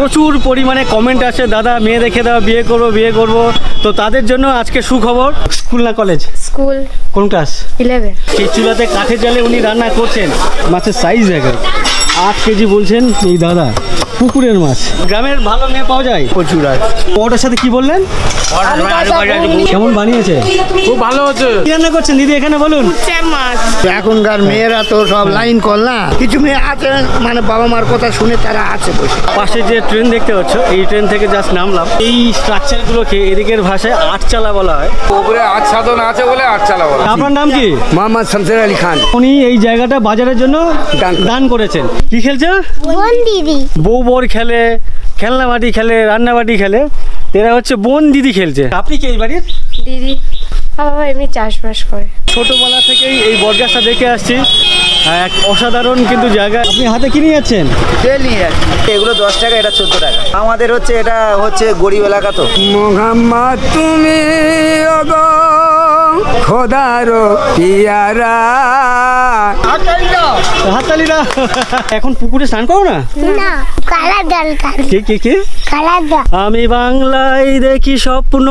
প্রচুর পরিমাণে কমেন্ট আসে, দাদা মেয়ে দেখে দাও, বিয়ে করব। তো তাদের জন্য আজকে সুখবর। স্কুল না কলেজ? স্কুল। কোন ক্লাস? 11। সেই চুলাতে কাঠের জালে উনি রান্না করছেন। মাছের সাইজ দেখেন, 8 কেজি বলছেন এই দাদা। পুকুরের মাছ। গ্রামের ভালো মেয়ে পাওয়া যায় প্রচুর। আর ওটার সাথে কি বললেন? কেমন বানিয়েছে? খুব ভালো হচ্ছে। কি রান্না করছেন দিদি এখানে বলুন? এখনকার মেয়েরা তো সব লাইন কল না, কিছু মেয়ে আছে মানে বাবা মার কথা শুনে তারা আছে বসে। পাশে যে ট্রেন দেখতে পাচ্ছ, এই ট্রেন থেকে জাস্ট নামলাম। এই স্ট্রাকচারগুলোকে এদিকের ভাষায় আটচালা বলা হয়। উপরে আচ্ছাদন আছে বলে আটচালা বলা। আপনার নাম কি? মোহাম্মদ শামসুর আলী খান। উনি এই জায়গাটা বাজারের জন্য দান করেছেন। কি খেলছে? বোন দিদি। বউ বর খেলে, খেলনা বাটি খেলে, রান্না বাটি খেলে। এরা হচ্ছে বোন দিদি খেলছে। আপনি কি এই বাড়ির? দিদি। বাবা এমনি চাষবাস করে। ছোটবেলা থেকেই এই বটগাছটা দেখে আসছি, এক অসাধারণ কিন্তু জায়গা। আপনি হাতে কিনে যাচ্ছেন? এগুলো 10 টাকা, এটা 14 টাকা। আমাদের হচ্ছে এটা হচ্ছে গরিব এলাকা তো। মোহাম্মদ তুমি ওগো খোদার পিয়ারা। হাততালিরা। এখন পুকুরে স্নান করো না? না, কালা দরকার। কে? কালা দা। আমি বাংলায় দেখি স্বপ্ন,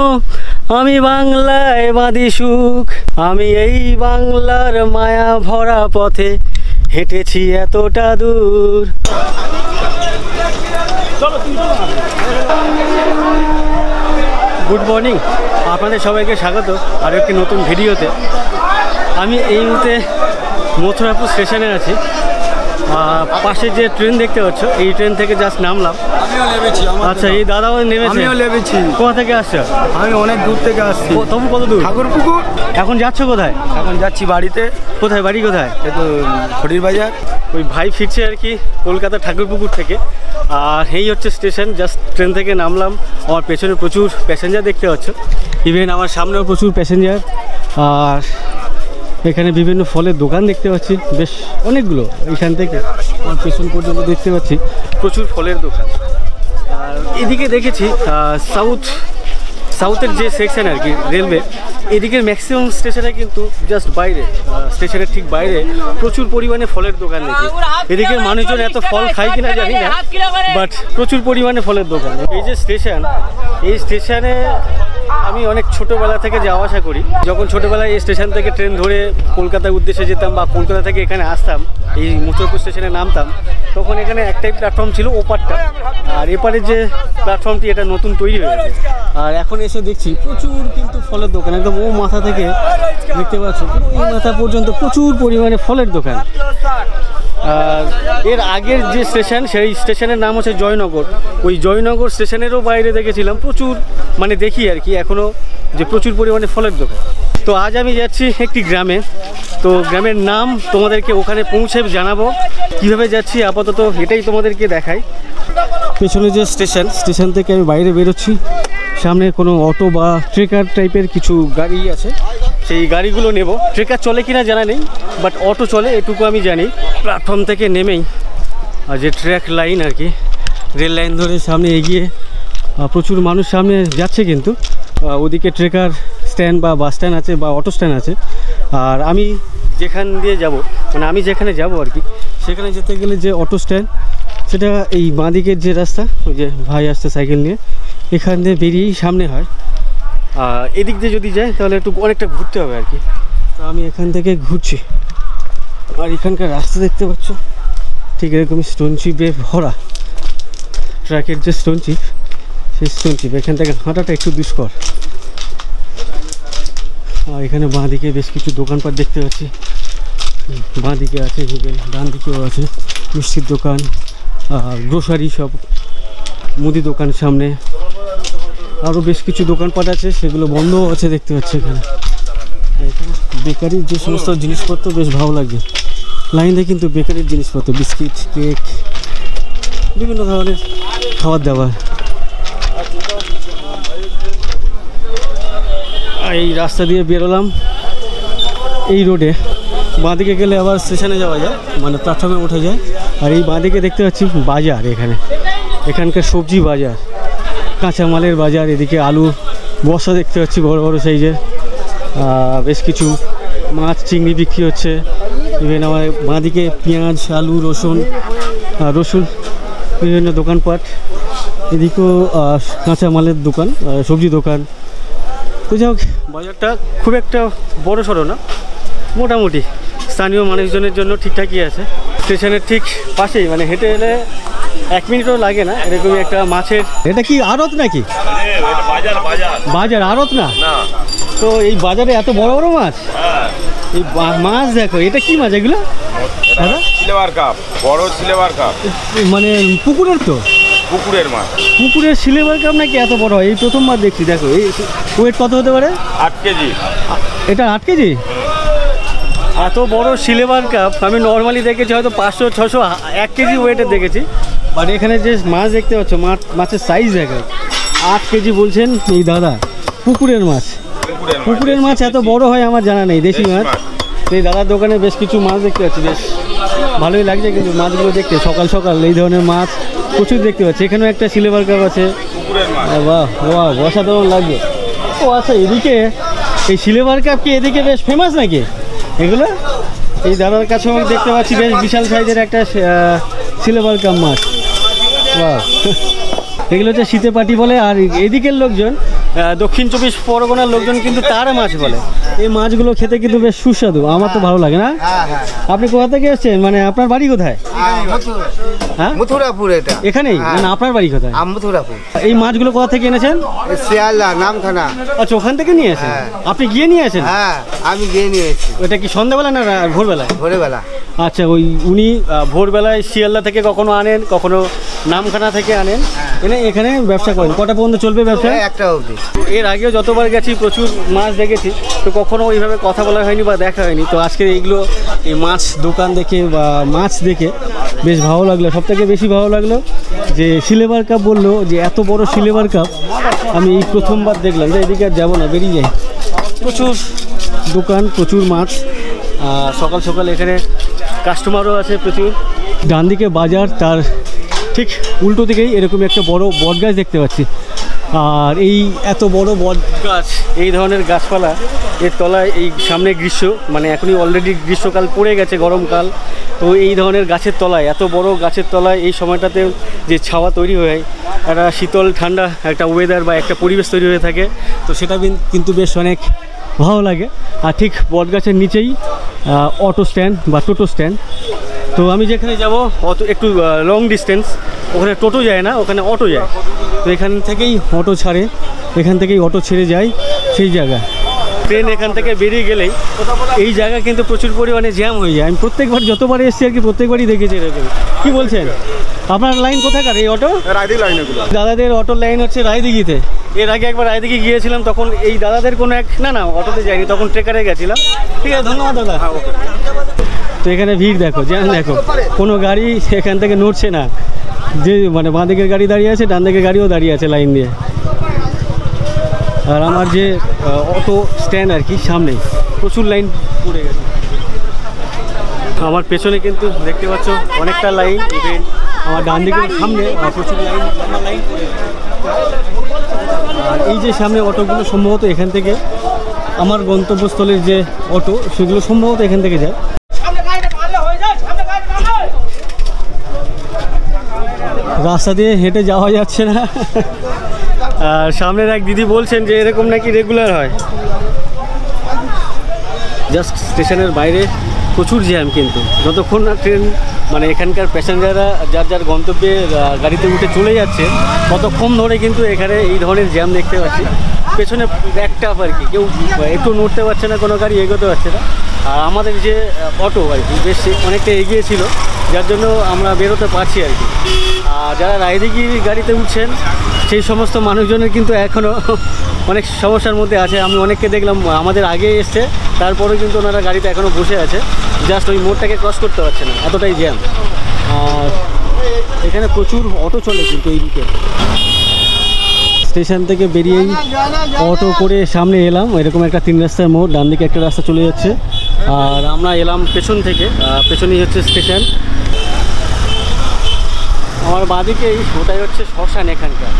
আমি বাংলায় বাঁধি সুখ, আমি এই বাংলার মায়া ভরা পথে হেঁটেছি এতটা দূর। গুড মর্নিং, আপনাদের সবাইকে স্বাগত আরও একটি নতুন ভিডিওতে। আমি এই মুহূর্তে মথুরাপুর স্টেশনে আছি। পাশে যে ট্রেন দেখতে পাচ্ছ, এই ট্রেন থেকে জাস্ট নামলাম। আচ্ছা, এই দাদাও নেমেছে? আমিও নেমেছি। কোথা থেকে আসছো? আমি অনেক দূর থেকে আসছি। তবু কত দূর? ঠাকুরপুকুর। এখন যাচ্ছ কোথায়? এখন যাচ্ছি বাড়িতে। কোথায় বাড়ি কোথায়? এই তো খড়ির বাজার। ওই ভাই ফিরছে আর কি কলকাতা ঠাকুরপুকুর থেকে। আর এই হচ্ছে স্টেশন। জাস্ট ট্রেন থেকে নামলাম। আমার পেছনে প্রচুর প্যাসেঞ্জার দেখতে পাচ্ছ, ইভেন আমার সামনেও প্রচুর প্যাসেঞ্জার। আর এখানে বিভিন্ন ফলের দোকান দেখতে পাচ্ছি, বেশ অনেকগুলো। এখান থেকে আমার পেছন পর্যন্ত দেখতে পাচ্ছি প্রচুর ফলের দোকান। আর এদিকে দেখেছি সাউথের যে সেকশন আর কি রেলওয়ে, এদিকের ম্যাক্সিমাম স্টেশনে কিন্তু জাস্ট বাইরে, স্টেশনের ঠিক বাইরে প্রচুর পরিমাণে ফলের দোকান দেখি। এদিকের মানুষজন এত ফল খায় কিনা জানি না, বাট প্রচুর পরিমাণে ফলের দোকান। এই যে স্টেশন, এই স্টেশনে আমি অনেক ছোটোবেলা থেকে যাওয়া আসা করি। যখন ছোটোবেলায় এই স্টেশন থেকে ট্রেন ধরে কলকাতার উদ্দেশ্যে যেতাম বা কলকাতা থেকে এখানে আসতাম, এই মথুরাপুর স্টেশনে নামতাম, তখন এখানে একটাই প্ল্যাটফর্ম ছিল, ওপারটা। আর এপারের যে প্ল্যাটফর্মটি, এটা নতুন তৈরি হয়ে গেছে। আর এখন এসে দেখছি প্রচুর কিন্তু ফলের দোকান, একদম ও মাথা থেকে দেখতে পাচ্ছ এই মাথা পর্যন্ত প্রচুর পরিমাণে ফলের দোকান। আর এর আগের যে স্টেশন, সেই স্টেশনের নাম হচ্ছে জয়নগর। ওই জয়নগর স্টেশনেরও বাইরে দেখেছিলাম প্রচুর, মানে দেখি আর কি এখনও যে প্রচুর পরিমাণে ফলের দোকান। তো আজ আমি যাচ্ছি একটি গ্রামে। তো গ্রামের নাম তোমাদেরকে ওখানে পৌঁছে জানাবো। কীভাবে যাচ্ছি আপাতত এটাই তোমাদেরকে দেখাই। পেছনে যে স্টেশন থেকে আমি বাইরে বেরোচ্ছি। সামনে কোনো অটো বা ট্রেকার টাইপের কিছু গাড়ি আছে, সেই গাড়িগুলো নেব। ট্রেকার চলে কিনা জানা নেই, বাট অটো চলে এটুকু আমি জানি। প্ল্যাটফর্ম থেকে নেমেই যে ট্র্যাক লাইন আর কি, রেল লাইন ধরে সামনে এগিয়ে প্রচুর মানুষ সামনে যাচ্ছে, কিন্তু ওদিকে ট্রেকার স্ট্যান্ড বা বাস স্ট্যান্ড আছে বা অটো স্ট্যান্ড আছে। আর আমি যেখান দিয়ে যাব, মানে আমি যেখানে যাব আর কি, সেখানে যেতে গেলে যে অটো স্ট্যান্ড, সেটা এই বাঁদিকের যে রাস্তা, ওই যে ভাই আসছে সাইকেল নিয়ে, এখান দিয়ে বেরিয়েই সামনে হয়। এদিক দিয়ে যদি যায় তাহলে একটু অনেকটা ঘুরতে হবে আর কি। তো আমি এখান থেকে ঘুরছি। আর এখানকার রাস্তা দেখতে পাচ্ছ ঠিক এরকমই স্টোন চিপে ভরা। ট্র্যাকের যে স্টোন চিপ, সেই স্টোন চিপ এখান থেকে হাঁটাটা একটু দুষ্কর। আর এখানে বাঁদিকে বেশ কিছু দোকানপাট দেখতে পাচ্ছি। বাঁদিকে আছে, ডান দিকেও আছে মিষ্টির দোকান, গ্রোসারি সব, মুদি দোকান সামনে আরও বেশ কিছু দোকানপাট আছে, সেগুলো বন্ধও আছে দেখতে পাচ্ছি। এখানে বেকারির যে সমস্ত জিনিসপত্র বেশ ভালো লাগছে। লাইনে কিন্তু বেকারির জিনিসপত্র, বিস্কিট, কেক, বিভিন্ন ধরনের খাবার দাবার। এই রাস্তা দিয়ে বেরোলাম এই রোডে। বাঁদিকে গেলে আবার স্টেশনে যাওয়া যায়, মানে প্ল্যাটফর্মে ওঠা যায়। আর এই বাঁদিকে দেখতে পাচ্ছি বাজার, এখানকার সবজি বাজার, কাঁচামালের বাজার। এদিকে আলু বস্তা দেখতে পাচ্ছি বড় বড় সাইজের। বেশ কিছু মাছ, চিংড়ি বিক্রি হচ্ছে। ইভেন আমার বাঁদিকে পেঁয়াজ, আলু, রসুন, বিভিন্ন দোকানপাট। এদিকেও কাঁচামালের দোকান, সবজি দোকান। তো যাই হোক, বাজারটা খুব একটা বড় সড়ো না, মোটামুটি স্থানীয় মানুষজনের জন্য ঠিকঠাকই আছে। স্টেশনের ঠিক পাশেই, মানে হেঁটে এলে 1 মিনিটও লাগে না, এরকমই একটা মাছের। এটা কি আড়ত নাকি? বাজার, আড়ত না? তো এই বাজারে এত বড় বড় মাছ, এই মাছ দেখো, এটা কি মাছ এগুলো? সিলভার কাপ, বড় সিলভার কাপ, মানে পুকুরের? তো পুকুরের মাছ, পুকুরের সিলভার কাপ নাকি এত বড় হয়? এই প্রথমবার দেখছি। দেখো এই ওয়েট কত হতে পারে? 8 কেজি। এটা 8 কেজি? এত বড় সিলভার কাপ আমি নর্মালি দেখেছি হয়তো 500, 600, 1 কেজি ওয়েটের দেখেছি। বাট এখানে যে মাছ দেখতে পাচ্ছ, মাছের সাইজ দেখো, 8 কেজি বলছেন এই দাদা। পুকুরের মাছ, পুকুরের মাছ এত বড় হয় আমার জানা নেই, দেশি মাছ। এই দাদার দোকানে বেশ কিছু মাছ দেখতে পাচ্ছি, বেশ ভালোই লাগছে কিন্তু মাছগুলো দেখতে। সকাল সকাল এই ধরনের মাছ প্রচুর দেখতে পাচ্ছি। এখানেও একটা সিলভার কাপ আছে, বাহ বাহ, অসাধারণ লাগবে। ও আচ্ছা, এদিকে এই সিলভার কাপ কি এদিকে বেশ ফেমাস নাকি এগুলো? এই দাদার কাছে আমি দেখতে পাচ্ছি বেশ বিশাল সাইজের একটা সিলভার কাপ মাছ। বাহ, এগুলো হচ্ছে শীতে পাটি বলে। আর এদিকের লোকজন, দক্ষিণ 24 পরগনার লোকজন কিন্তু তারা মাছ বলে। এই মাছগুলো খেতে কিন্তু বেশ সুস্বাদু, আমার তো ভালো লাগে না। আপনি কোথা থেকে এসেছেন, মানে আপনার বাড়ি কোথায়? হ্যাঁ, মথুরাপুর। এটা এখানেই? না, আপনার বাড়ি কোথায়? মথুরাপুর। এই মাছগুলো কোথা থেকে এনেছেন? শিয়ালদা নামখানা। আচ্ছা, ওখান থেকে নিয়ে আসেন? আপনি গিয়ে নিয়ে আসেন? হ্যাঁ, আমি গিয়ে নিয়ে এসেছি। ওটা কি সন্ধ্যাবেলা না ভোরবেলায়? ভোরবেলা। আচ্ছা, ওই উনি ভোরবেলায় শিয়ালদা থেকে কখনো আনেন, কখনো নামখানা থেকে আনেন, এনে এখানে ব্যবসা করেন। কটা পর্যন্ত চলবে ব্যবসা? 1টা অবধি। এর আগেও যতবার গেছি প্রচুর মাছ দেখেছি, তো কখনো ওইভাবে কথা বলা হয়নি বা দেখা হয়নি। তো আজকে এইগুলো, এই মাছ দোকান দেখে বা মাছ দেখে বেশ ভালো লাগলো। সবথেকে বেশি ভালো লাগলো যে সিলভার কাপ বললো, যে এত বড় সিলভার কাপ আমি এই প্রথমবার দেখলাম। যে এদিকে আর যাবো না, বেরিয়ে যাই। প্রচুর দোকান, প্রচুর মাছ। সকাল সকাল এখানে কাস্টমারও আছে প্রচুর। ডান দিকে বাজার, তার ঠিক উল্টো দিকেই এরকম একটা বড় বট গাছ দেখতে পাচ্ছি। আর এই এত বড় বট গাছ, এই ধরনের গাছপালা, এর তলায় এই সামনে গ্রীষ্ম, মানে এখনই অলরেডি গ্রীষ্মকাল পড়ে গেছে, গরমকাল। তো এই ধরনের গাছের তলায়, এত বড় গাছের তলায় এই সময়টাতে যে ছাওয়া তৈরি হয়, একটা শীতল ঠান্ডা একটা ওয়েদার বা একটা পরিবেশ তৈরি হয়ে থাকে, তো সেটা কিন্তু বেশ অনেক ভালো লাগে। আর ঠিক বট গাছের নিচেই অটো স্ট্যান্ড বা টোটো স্ট্যান্ড। তো আমি যেখানে যাব একটু লং ডিস্টেন্স, ওখানে টোটো যায় না, ওখানে অটো যায়। তো এখান থেকেই অটো ছাড়ে, এখান থেকেই অটো ছেড়ে যায় সেই জায়গা। ট্রেন এখান থেকে বেরিয়ে গেলেই এই জায়গা কিন্তু প্রচুর পরিমাণে জ্যাম হয়ে যায়। আমি প্রত্যেকবার যতবার এসেছি আর কি, প্রত্যেকবারই দেখেছি এরকম। কী বলছেন? আপনার লাইন কোথাকার এই অটো? রায়দিঘি লাইন। দাদাদের অটোর লাইন হচ্ছে রায়দিঘিতে। এর আগে একবার রায়দিঘি গিয়েছিলাম, তখন এই দাদাদের কোনো না অটোতে যাইনি, তখন ট্রেকারে গেছিলাম। ঠিক আছে, ধন্যবাদ দাদা। হ্যাঁ, ওকে। তো এখানে ভিড় দেখো, জ্যাম দেখো, কোনো গাড়ি এখান থেকে নড়ছে না। যে মানে বাঁ দিকের গাড়ি দাঁড়িয়ে আছে, ডান দিকের গাড়িও দাঁড়িয়ে আছে লাইন দিয়ে। আর আমার যে অটো স্ট্যান্ড আর কি, সামনে প্রচুর লাইন পড়ে গেছে। আমার পেছনে কিন্তু দেখতে পাচ্ছ অনেকটা লাইন। ইভেন আমার ডান দিকের সামনে প্রচুর লাইন পড়ে গেছে। আর এই যে সামনে অটোগুলো সম্ভবত এখান থেকে আমার গন্তব্যস্থলের যে অটো, সেগুলো সম্ভবত এখান থেকে যায়। রাস্তা দিয়ে হেঁটে যাওয়া যাচ্ছে না। আর সামনের এক দিদি বলছেন যে এরকম নাকি রেগুলার হয়। জাস্ট স্টেশনের বাইরে প্রচুর জ্যাম, কিন্তু যতক্ষণ না ট্রেন, মানে এখানকার প্যাসেঞ্জাররা যার যার গন্তব্যে গাড়িতে উঠে চলে যাচ্ছে, ততক্ষণ ধরে কিন্তু এখানে এই ধরনের জ্যাম দেখতে পাচ্ছি। পেছনে একটা আর কি, কেউ একটু নড়তে পারছে না, কোনো গাড়ি এগোতে পারছে না। আর আমাদের যে অটো আর কি বেশ অনেকটা এগিয়ে ছিল, যার জন্য আমরা বেরোতে পারছি আর কি। আর যারা রায়দিঘি গাড়িতে উঠছেন সেই সমস্ত মানুষজনের কিন্তু এখনও অনেক সমস্যার মধ্যে আছে। আমি অনেককে দেখলাম আমাদের আগে এসছে, তারপরেও কিন্তু ওনারা গাড়িতে এখনও বসে আছে, জাস্ট ওই মোড়টাকে ক্রস করতে পারছে না, এতটাই জ্যাম। আর এখানে প্রচুর অটো চলে কিন্তু এই দিকে। স্টেশন থেকে বেরিয়েই অটো করে সামনে এলাম, এরকম একটা 3 রাস্তার মোড়, ডান দিকে একটা রাস্তা চলে যাচ্ছে। আর আমরা এলাম পেছন থেকে, পেছনেই হচ্ছে স্টেশন। আমার বাঁদিকেই ওটাই হচ্ছে শ্মশান এখানকার।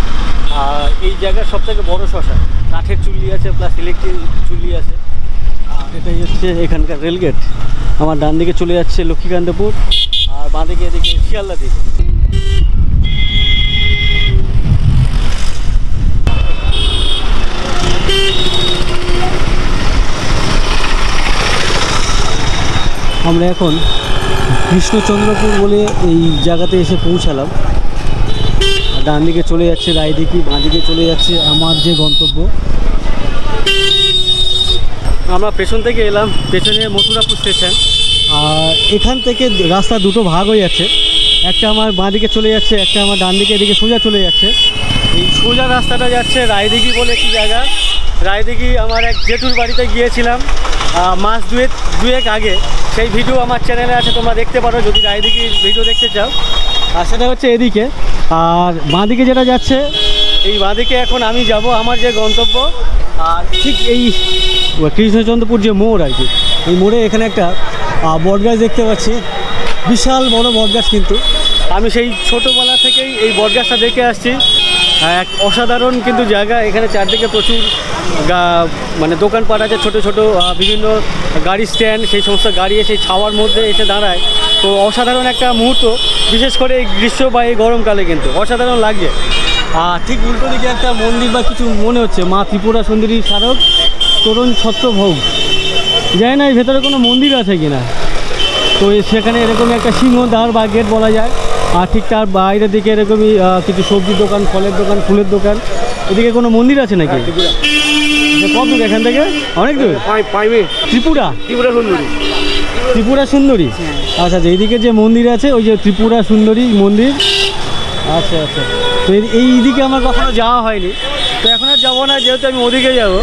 আর এই জায়গার সবথেকে বড় শ্মশান, কাঠের চুল্লি আছে প্লাস ইলেকট্রিক চুল্লি আছে। আর এটাই হচ্ছে এখানকার রেলগেট। আমার ডান দিকে চলে যাচ্ছে লক্ষ্মীকান্তপুর, আর বাঁদিকে এদিকে শিয়ালদা দিকে। আমরা এখন কৃষ্ণচন্দ্রপুর বলে এই জায়গাতে এসে পৌঁছালাম। ডান দিকে চলে যাচ্ছে রায়দিঘি, বাঁ দিকে চলে যাচ্ছে আমার যে গন্তব্য। আমরা পেছন থেকে এলাম, পেছনে মথুরাপুর স্টেশন। আর এখান থেকে রাস্তা দুটো ভাগ হয়ে যাচ্ছে, একটা আমার বাঁ দিকে চলে যাচ্ছে, একটা আমার ডান দিকে এদিকে সোজা চলে যাচ্ছে। এই সোজা রাস্তাটা যাচ্ছে রায়দিঘি বলে একটি জায়গা। রায়দিঘি আমার এক জেঠুর বাড়িতে গিয়েছিলাম মাস দুয়েক আগে, সেই ভিডিও আমার চ্যানেলে আছে, তোমরা দেখতে পারো যদি রায়দিঘির ভিডিও দেখতে চাও। আর সেটা হচ্ছে এদিকে। আর বাঁ দিকে যেটা যাচ্ছে, এই বাঁ দিকে এখন আমি যাব আমার যে গন্তব্য। আর ঠিক এই কৃষ্ণচন্দ্রপুর যে মোড় আর কি, এই মোড়ে এখানে একটা বটগাছ দেখতে পাচ্ছি, বিশাল বড় বটগাছ। কিন্তু আমি সেই ছোটোবেলা থেকেই এই বটগাছটা দেখে আসছি। এক অসাধারণ কিন্তু জায়গা। এখানে চারদিকে প্রচুর মানে দোকানপাট আছে, ছোটো ছোটো বিভিন্ন গাড়ি স্ট্যান্ড, সেই সমস্ত গাড়ি সেই ছাওয়ার মধ্যে এসে দাঁড়ায়। তো অসাধারণ একটা মুহূর্ত, বিশেষ করে এই গ্রীষ্ম বা এই গরমকালে কিন্তু অসাধারণ লাগছে। আর ঠিক উল্টো দিকে একটা মন্দির বা কিছু মনে হচ্ছে, মা ত্রিপুরা সুন্দরী স্মারক তরুণ ছত্রভোগ। জানি না এর ভেতরে কোনো মন্দির আছে কিনা। তো সেখানে এরকমই একটা সিংহদ্বার বা গেট বলা যায়। আর ঠিক তার বাইরের দিকে এরকমই কিছু সবজির দোকান, ফলের দোকান, ফুলের দোকান। এদিকে কোনো মন্দির আছে নাকি? কত দূর এখান থেকে? অনেক দূর। ত্রিপুরা সুন্দরী, ত্রিপুরা সুন্দরী। আচ্ছা আচ্ছা, এইদিকে যে মন্দির আছে ওই যে ত্রিপুরা সুন্দরী মন্দির। আচ্ছা আচ্ছা, তো এইদিকে আমার কখনো যাওয়া হয়নি, তো এখন আর যাবো না, যেহেতু আমি ওদিকে যাব।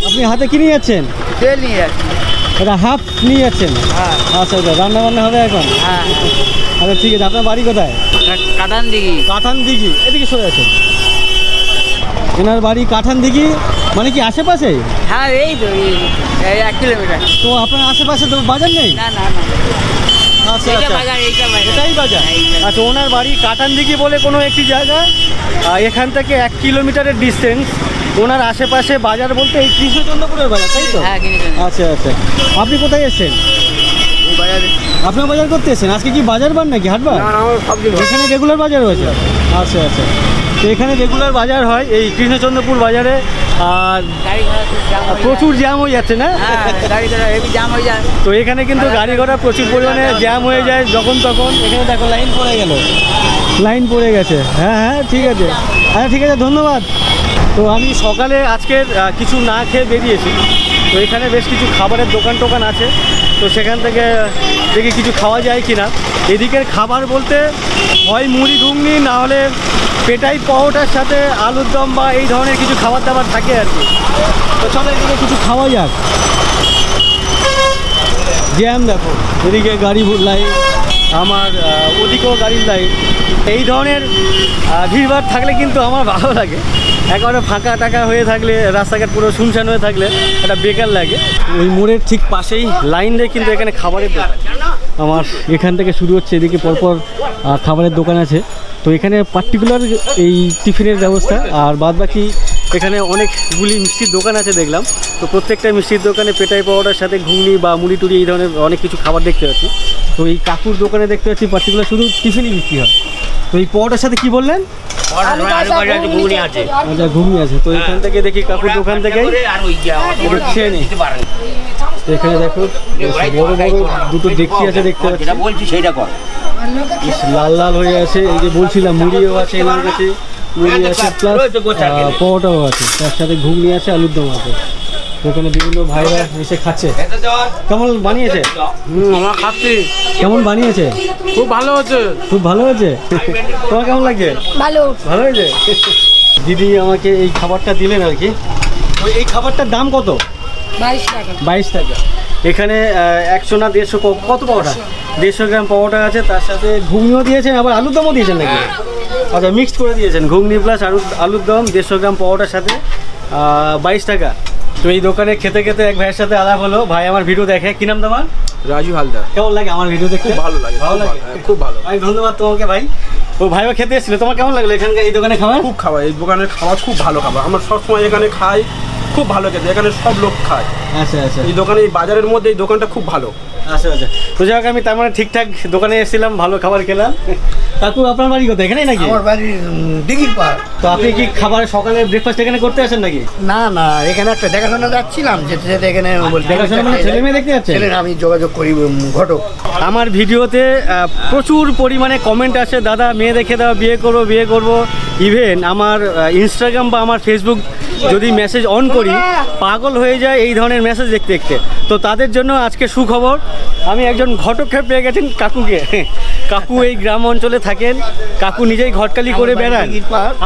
আপনি হাতে কি নিয়ে যাচ্ছেন? তেল নিয়ে যাচ্ছি। এটা হাফ নিয়ে যাচ্ছেন? আচ্ছা আচ্ছা, রান্না বান্না হবে এখন? আচ্ছা ঠিক আছে। আপনার বাড়ি কোথায়? কাঠানদিঘি। এদিকে সরে আছেন। এনার বাড়ি কাঠানদিঘি, মানে কি আশেপাশে? হ্যাঁ, এই তো 1 কিলোমিটার। তো আপনার আশেপাশে তো বাজার নেই? না না, আচ্ছা আচ্ছা, এটাই বাজার। আচ্ছা, ওনার বাড়ি কাঠানদিঘি বলে কোনো একটি জায়গা। এখান থেকে 1 কিলোমিটারের ডিস্টেন্স। ওনার আশেপাশে বাজার বলতে এই কৃষ্ণচন্দ্রপুরের বাজার, তাই তো? আচ্ছা আচ্ছা, আপনি কোথায় এসেছেন? আপনার বাজার করতে এসেছেন? আজকে কি বাজার বার নাকি হাটবার? এখানে রেগুলার বাজার হয়েছে? আচ্ছা আচ্ছা, তো এখানে রেগুলার বাজার হয় এই কৃষ্ণচন্দ্রপুর বাজারে। আর প্রচুর জ্যাম হয়ে যাচ্ছে না? তো এখানে কিন্তু গাড়ি ঘোড়া প্রচুর পরিমাণে জ্যাম হয়ে যায় যখন তখন। এখানে দেখো লাইন পড়ে গেল, লাইন পড়ে গেছে। হ্যাঁ হ্যাঁ, ঠিক আছে। আচ্ছা ঠিক আছে, ধন্যবাদ। তো আমি সকালে আজকের কিছু না খেয়ে বেরিয়েছি। তো এখানে বেশ কিছু খাবারের দোকান টোকান আছে, তো সেখান থেকে দেখি কিছু খাওয়া যায় কি না। এদিকের খাবার বলতে হয় মুড়ি ঘুগনি, না হলে পেটাই পরোটার সাথে আলুর দম বা এই ধরনের কিছু খাবার দাবার থাকে আর কি। তো চলো এদিকে কিছু খাওয়া যাক। জ্যাম দেখো, এদিকে গাড়ি লাইন, আমার ওদিকেও গাড়ির লাইন। এই ধরনের ভিড়ভাড় থাকলে কিন্তু আমার ভালো লাগে। একেবারে ফাঁকা টাকা হয়ে থাকলে, রাস্তাঘাট পুরো শুনশান হয়ে থাকলে একটা বেকার লাগে। ওই মোড়ের ঠিক পাশেই লাইন দিয়ে কিন্তু এখানে খাবারের দোকান আমার এখান থেকে শুরু হচ্ছে। এদিকে পরপর খাবারের দোকান আছে। তো এখানে পার্টিকুলার এই টিফিনের ব্যবস্থা, আর বাদবাকি এখানে অনেকগুলি মিষ্টির দোকান আছে দেখলাম। তো প্রত্যেকটা মিষ্টির দোকানে পেটাই পাউডার সাথে ঘুগনি বা মুড়ি টুড়ি এই ধরনের অনেক কিছু খাবার দেখতে পাচ্ছি। তো এই কাকুর দোকানে দেখতে পাচ্ছি পার্টিকুলার শুধু টিফিনই বিক্রি হয়। তো এই পাউডার সাথে কি বললেন? আচ্ছা, ঘুগনি আছে। তো এখান থেকে দেখি কাকুর দোকান থেকে খেয়ে নিই। এখানে দেখো বড় বড় দুটো ডেকচি আছে দেখতে পাচ্ছি, লাল লাল হয়ে আছে। এই যে বলছিলাম মুড়িও আছে এনার কাছে, মুড়ি আছে প্লাস পরোটাও আছে, তার সাথে ঘুগনি আছে, আলুর দম আছে। এখানে বিভিন্ন ভাইরা এসে খাচ্ছে। কেমন বানিয়েছে? আমরা খাচ্ছি। কেমন বানিয়েছে? খুব ভালো হচ্ছে। খুব ভালো হয়েছে। তোমার কেমন লাগছে? ভালো। ভালো হয়েছে। দিদি আমাকে এই খাবারটা দিলেন আর কি। এই খাবারটার দাম কত? 22 টাকা। 22 টাকা। এখানে 100 না 150 কত পাওয়াটা? 150 গ্রাম পাওয়াটা আছে, তার সাথে ঘুগনিও দিয়েছেন, আবার আলুর দমও দিয়েছেন নাকি? আচ্ছা, মিক্সড করে দিয়েছেন ঘুগনি প্লাস আলুর দম 150 গ্রাম পাওয়াটার সাথে 22 টাকা। তো এই দোকানে খেতে খেতে এক ভাইয়ের সাথে আলাপ হলো। ভাই আমার ভিডিও দেখে, কি নাম তোমার? রাজু হালদার। কেমন লাগে আমার ভিডিও দেখতে? ভালো লাগে, ভালো লাগে, খুব ভালো। ভাই ধন্যবাদ তোমাকে ভাই। ও ভাইও খেতে এসেছিল, তোমার কেমন লাগলো এখানকার এই দোকানে খাবার? খুব খাবার, এই দোকানের খাবার খুব ভালো খাবার। আমরা সবসময় এখানে খাই, খুব ভালো খেতে, এখানে সব লোক খায়। আচ্ছা আচ্ছা এই দোকানে, এই বাজারের মধ্যে এই দোকানটা খুব ভালো। আচ্ছা আচ্ছা, তো যাই হোক আমি তার মানে ঠিকঠাক দোকানে এসেছিলাম, ভালো খাবার খেলাম। কাকু আপনার বাড়ি কোথায়, এখানেই নাকি? আমার বাড়ি দিঘির পাড়। তো আপনি কি খাবার সকালে ব্রেকফাস্ট এখানে করতে আসেন নাকি? না না, এখানে একটা দেখাশোনা যাচ্ছিলাম, যেতে যেতে এখানে দেখাশোনা মানে ছেলে মেয়ে দেখতে যাচ্ছেন? ছেলেরা আমি যোগাযোগ করি ঘটক। আমার ভিডিওতে প্রচুর পরিমাণে কমেন্ট আসে, দাদা মেয়ে দেখে দাও, বিয়ে করবো বিয়ে করবো। ইভেন আমার ইনস্টাগ্রাম বা আমার ফেসবুক যদি মেসেজ অন করি পাগল হয়ে যায় এই ধরনের মেসেজ দেখতে দেখতে। তো তাদের জন্য আজকে সুখবর, আমি একজন ঘটককে পেয়ে গেছেন কাকুকে। কাকু এই গ্রাম অঞ্চলে থাকেন, কাকু নিজেই ঘটকালি করে বেড়ান।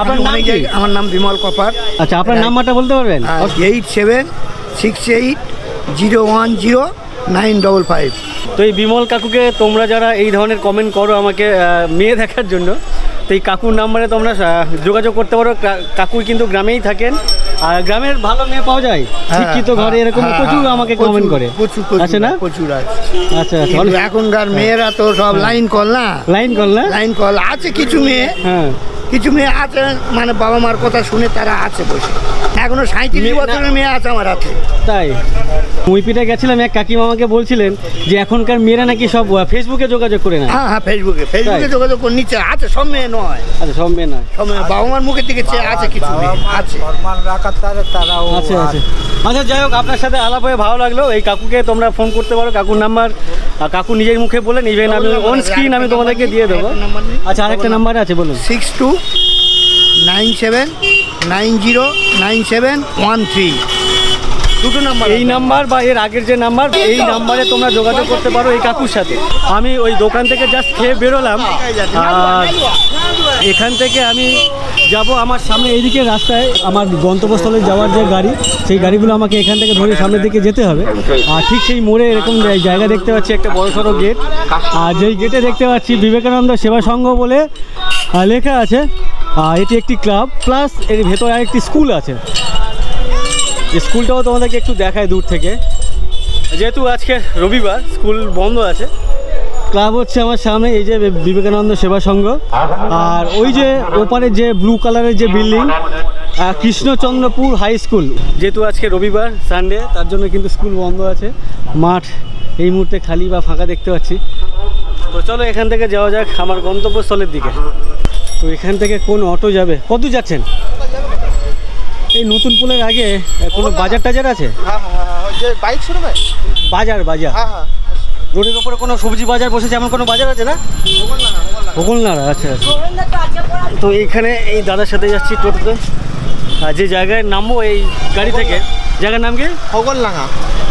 আপনার নাম কি? আমার নাম বিমল কপার। আচ্ছা, আপনার নাম্বারটা বলতে পারবেন? 8768010955। তো এই বিমল কাকুকে তোমরা যারা এই ধরনের কমেন্ট করো আমাকে মেয়ে দেখার জন্য, তো এই কাকুর নাম্বারে তোমরা যোগাযোগ করতে পারো। কাকু কিন্তু গ্রামেই থাকেন, আর গ্রামের ভালো মেয়ে পাওয়া যায় শিক্ষিত ঘরে, এরকম প্রচুর আমাকে কমেন্ট করে। আছে না? প্রচুর আছে। আচ্ছা আচ্ছা, কিন্তু এখনকার মেয়েরা তো সব লাইন কল না, লাইন কল না, লাইন কল আছে কিছু মেয়ে, হ্যাঁ কিছু মেয়ে আছে মানে বাবা মার কথা শুনে তারা আছে বসে। এখনো 37 বছরের মেয়ে আছে আমার হাতে। তাই মুইপিটে গেছিলাম, এক কাকিমা আমাকে বলছিলেন যে এখনকার মেয়েরা নাকি সব ফেসবুকে যোগাযোগ করে না। হ্যাঁ হ্যাঁ, ফেসবুকে যোগাযোগ করে নিচে আছে, সব মেয়ে নয়। আচ্ছা, সব মেয়ে নয়, সব মেয়ে বাবা মার মুখের দিকে চেয়ে আছে, কিছু মেয়ে আছে। আচ্ছা আচ্ছা আচ্ছা, যাই হোক আপনার সাথে আলাপ হয়ে ভালো লাগলো। এই কাকুকে তোমরা ফোন করতে পারো, কাকুর নাম্বার কাকু নিজের মুখে বলেন, ইভেন আমি অন স্ক্রিন আমি তোমাদেরকে দিয়ে দেবো। আচ্ছা, আরেকটা নাম্বার আছে, বলুন। 6297909713, দুটো নাম্বার। এই নাম্বার বা এর আগের যে নাম্বার, এই নাম্বারে তোমরা যোগাযোগ করতে পারো এই কাকুর সাথে। আমি ওই দোকান থেকে জাস্ট খেয়ে বেরোলাম, আর এখান থেকে আমি যাব আমার সামনে এইদিকে রাস্তায় আমার গন্তব্যস্থলে যাওয়ার যে গাড়ি, সেই গাড়িগুলো আমাকে এখান থেকে ধরে সামনের দিকে যেতে হবে। আর ঠিক সেই মোড়ে এরকম জায়গা দেখতে পাচ্ছি, একটা বড়সড় গেট, আর যেই গেটে দেখতে পাচ্ছি বিবেকানন্দ সেবা সংঘ বলে লেখা আছে। এটি একটি ক্লাব, প্লাস এর ভেতরে আরেকটি স্কুল আছে। স্কুলটাও তোমাদেরকে একটু দেখায় দূর থেকে, যেহেতু আজকে রবিবার স্কুল বন্ধ আছে। ক্লাব হচ্ছে আমার সামনে, এই যে বিবেকানন্দ সেবা সংঘ, আর ওই যে ওপারে যে ব্লু কালারের যে বিল্ডিং কৃষ্ণচন্দ্রপুর হাই স্কুল। যেহেতু আজকে রবিবার সানডে, তার জন্য কিন্তু স্কুল বন্ধ আছে। মাঠ এই মুহূর্তে খালি বা ফাঁকা দেখতে পাচ্ছি। তো চলো এখান থেকে যাওয়া যাক আমার গন্তব্যস্থলের দিকে। তো এখান থেকে কোন অটো যাবে? কত যাচ্ছেন? এই নতুন পুলের আগে কোনো বাজার টাজার আছে? বাজার বাজার রোডের ওপরে কোনো সবজি বাজার বসেছে এমন কোনো বাজার আছে না? হোগলনাড়া, আচ্ছা আচ্ছা। তো এইখানে এই দাদার সাথে যাচ্ছি টোটোতে, আর যে জায়গায় নামবো এই গাড়ি থেকে, জায়গার নাম কি? হোগলডাঙ্গা।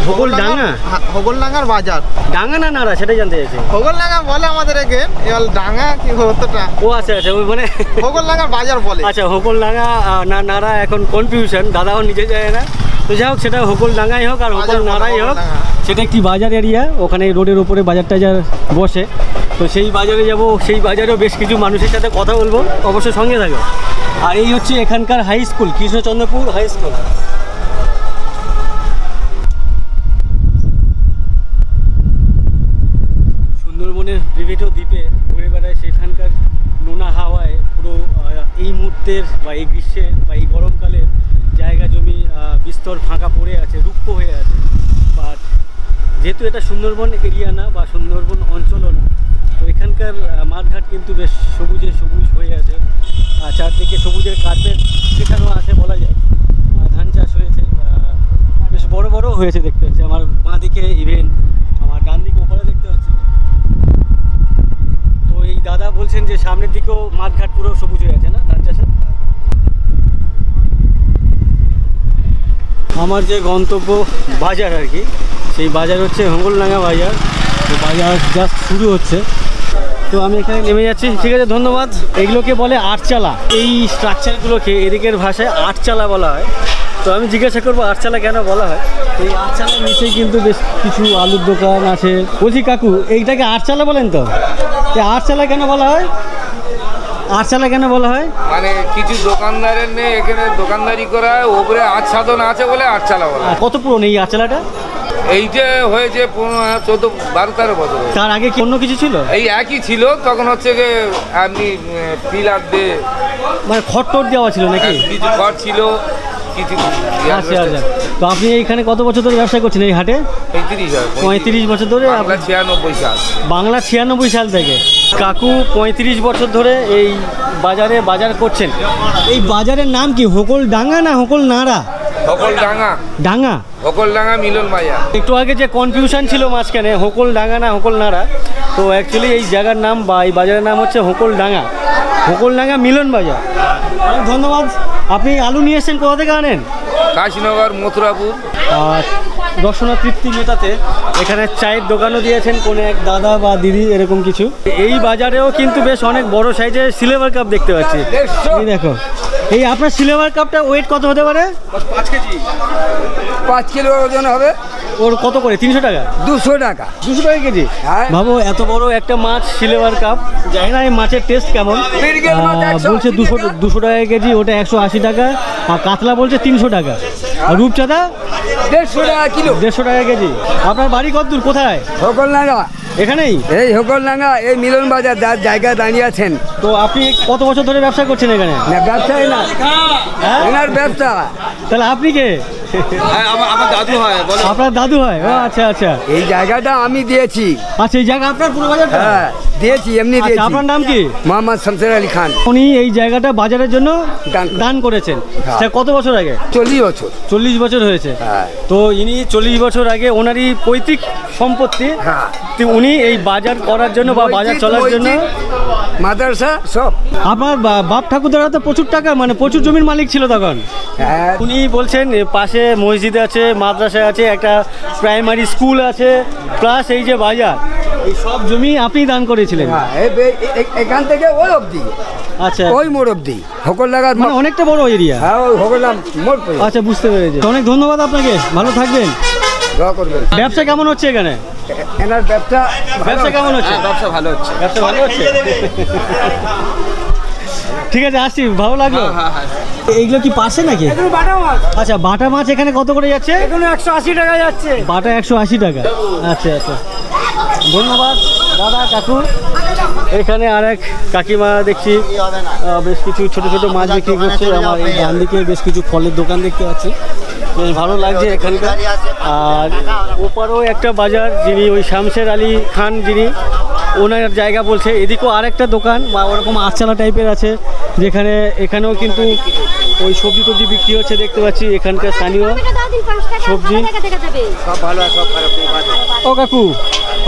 হোগলডাঙ্গা? হোগলডাঙ্গার বাজার। ডাঙ্গা না নাড়া সেটাই জানতে চাইছি। হোগলডাঙ্গা বলে আমাদের এখানে, এবার ডাঙ্গা কি হতোটা। ও আচ্ছা আচ্ছা, ওই মানে হোগলডাঙ্গার বাজার বলে। আচ্ছা, হোগলডাঙ্গা না নাড়া এখন কনফিউশন, দাদাও নিজে যায় না। তো যাই হোক, সেটা হোগলডাঙ্গাই হোক আর হোগলনাড়াই হোক, সেটা একটি বাজার এরিয়া, ওখানে রোডের উপরে বাজার টাজার বসে। তো সেই বাজারে যাব, সেই বাজারেও বেশ কিছু মানুষের সাথে কথা বলবো, অবশ্যই সঙ্গে থাকবে। আর এই হচ্ছে এখানকার high school, Krishnachandrapur high school. সুন্দরবনের বিভিন্ন দ্বীপে ঘুরে বেড়ায়, সেখানকার নোনা হাওয়ায় পুরো এই মুহূর্তের বা এই গ্রীষ্মের বা এই গরমকালে জায়গা জমি বিস্তর ফাঁকা পড়ে আছে, রুক্ষ হয়ে আছে। বাট যেহেতু এটা সুন্দরবন এরিয়া না বা সুন্দরবন অঞ্চলও না, তো এখানকার মাঠঘাট কিন্তু বেশ সবুজে সবুজ হয়ে আছে, চারদিকে সবুজের কার্পেট সেখানেও আছে বলা যায়। ধান চাষ হয়েছে, বেশ বড় বড় হয়েছে দেখতে পাচ্ছি। আমার বাঁ দিকে ইভেন আমার ডান দিকে ওপরে দেখতে পাচ্ছি। তো এই দাদা বলছেন যে সামনের দিকেও মাঠঘাট পুরো সবুজ হয়ে আছে না ধান চাষে। আমার যে গন্তব্য বাজার আর কি, সেই বাজার হচ্ছে হোগলডাঙ্গা বাজার। তো বাজার জাস্ট শুরু হচ্ছে, তো আমি এখানে নেমে যাচ্ছি। ঠিক আছে, ধন্যবাদ। এগুলোকে বলে আটচালা, এই স্ট্রাকচারগুলোকে এদিকের ভাষায় আটচালা বলা হয়। তো আমি জিজ্ঞাসা করবো আটচালা কেন বলা হয়। এই আটচালার নিচেই কিন্তু বেশ কিছু আলুর দোকান আছে। বলছি কাকু, এইটাকে আটচালা বলেন তো? আটচালা কেন বলা হয়? আটচালা কেন বলা হয়? মানে কিছু দোকানদারের নেই এখানে দোকানদারি করা হয়, ওপরে আচ্ছাদন আছে বলে আটচালা বলা হয়। কত পুরনো এই আটচালাটা? এইটা হয়েছে 14-12 বছর। তার আগে কি অন্য কিছু ছিল? এই একই ছিল, তখন হচ্ছে যে আপনি পিলার দিয়ে মানে খড় টড় দেওয়া ছিল নাকি? কিছু খড় ছিল, আচ্ছা আচ্ছা। তো আপনি এইখানে কত বছর ধরে ব্যবসা করছেন এই হাটে? 35 বছর ধরে। বাংলা 96 সাল। বাংলা 96 সাল থেকে কাকু 35 বছর ধরে এই বাজারে বাজার করছেন। এই বাজারের নাম কি, হোকল ডাঙ্গা না হোকল নাড়া? হোকল ডাঙ্গা। ডাঙ্গা, হোকল ডাঙ্গা মিলন বাজার। একটু আগে যে কনফিউশন ছিল মাঝখানে হোকল ডাঙ্গা না হোকল নাড়া, তো অ্যাকচুয়ালি এই জায়গার নাম বা এই বাজারের নাম হচ্ছে হোকল ডাঙ্গা, হোকল ডাঙ্গা মিলন বাজার। অনেক ধন্যবাদ। আপনি আলু নিয়ে এসেছেন, কোথা থেকে আনেন? কাশীনগর, মথুরাপুর। আর দর্শনাতৃপ্তি মেটাতে এখানে চায়ের দোকানও দিয়েছেন কোনো এক দাদা বা দিদি এরকম কিছু। এই বাজারেও কিন্তু বেশ অনেক বড় সাইজের সিলভার কাপ দেখতে পাচ্ছি। এই দেখো, এই আপনার সিলভার কাপটা ওয়েট কত হতে পারে? 5 কেজি। 5 কিলো ওজন হবে। ওর কত করে? 300 টাকা? 200 টাকা। 200 টাকা কেজি? ভাবো এত বড় একটা মাছ সিলভার কাপ, জানি না এই মাছের টেস্ট কেমন। বলছে 200 টাকা কেজি, ওটা 180 টাকা। আর কাতলা বলছে 300 টাকা। আর রূপচাঁদা 150 টাকা কিলো। 150 টাকা কেজি। আপনার বাড়ি কত দূর, কোথায়? হোকলডাঙ্গা। এখানেই? এই হোকলডাঙ্গা, এই মিলন বাজার যার জায়গায় দাঁড়িয়ে আছেন। তো আপনি কত বছর ধরে ব্যবসা করছেন এখানে? না ব্যবসায় না, হ্যাঁ? এনার ব্যবসা। তাহলে আপনি কে? আমার দাদু হয়। আপনার দাদু হয়? ও আচ্ছা আচ্ছা। এই জায়গাটা আমি দিয়েছি। আচ্ছা, এই জায়গা আপনার পুরো বাজারটা? হ্যাঁ দিয়েছি, এমনি আচ্ছা, দিয়েছি। আপনার নাম কি? মোহাম্মদ শামসের আলী খান। উনি এই জায়গাটা বাজারের জন্য দান করেছেন। হ্যাঁ। সেটা কত বছর আগে? 40 বছর। 40 বছর হয়েছে। হ্যাঁ। তো ইনি 40 বছর আগে ওনারই পৈতৃক সম্পত্তি, হ্যাঁ। তো উনি এই বাজার করার জন্য বা বাজার চলার জন্য মাদ্রাসা সব। আপনার বাপ ঠাকুরদারা তো প্রচুর টাকা, মানে প্রচুর জমির মালিক ছিল তখন। হ্যাঁ। উনি বলছেন পাশে মসজিদ আছে, মাদ্রাসা আছে, একটা প্রাইমারি স্কুল আছে, প্লাস এই যে বাজার, এই সব জমি আপনি দান করেছিলেন। হ্যাঁ, এখান থেকে ওই অবধি, আচ্ছা, ওই মোড় অবধি হোকলডাঙ্গার। মানে অনেকটা বড় এরিয়া। হ্যাঁ, ওই হোকলডাঙ্গা মোড় পর্যন্ত। আচ্ছা, বুঝতে পেরেছি। অনেক ধন্যবাদ আপনাকে, ভালো থাকবেন। দোয়া করবেন। ব্যবসা কেমন হচ্ছে এখানে? এনার ব্যবসা কেমন হচ্ছে? ব্যবসা ভালো হচ্ছে। ব্যবসা ভালো হচ্ছে? ঠিক আছে, আসছি, ভালো লাগলো। এইগুলো কি পাশে নাকি? আচ্ছা, বাটা মাছ এখানে কত করে যাচ্ছে? 180 টাকা যাচ্ছে। বাটা 180 টাকা। আচ্ছা আচ্ছা, ধন্যবাদ দাদা কাকু। এখানে আর এক কাকিমা দেখছি বেশ কিছু ছোট ছোট মাছ বিক্রি করছে। আমার এই ডান দিকে বেশ কিছু ফলের দোকান দেখতে পাচ্ছি, বেশ ভালো লাগছে এখানকার। আর ওপারেও একটা বাজার, যিনি ওই শামসের আলী খান, যিনি ওনার জায়গা বলছে। এদিকেও আর একটা দোকান বা ওরকম আটচালা টাইপের আছে, যেখানে এখানেও কিন্তু ওই সবজি টবজি বিক্রি হচ্ছে দেখতে পাচ্ছি। এখানকার স্থানীয় সবজি। ও কাকু,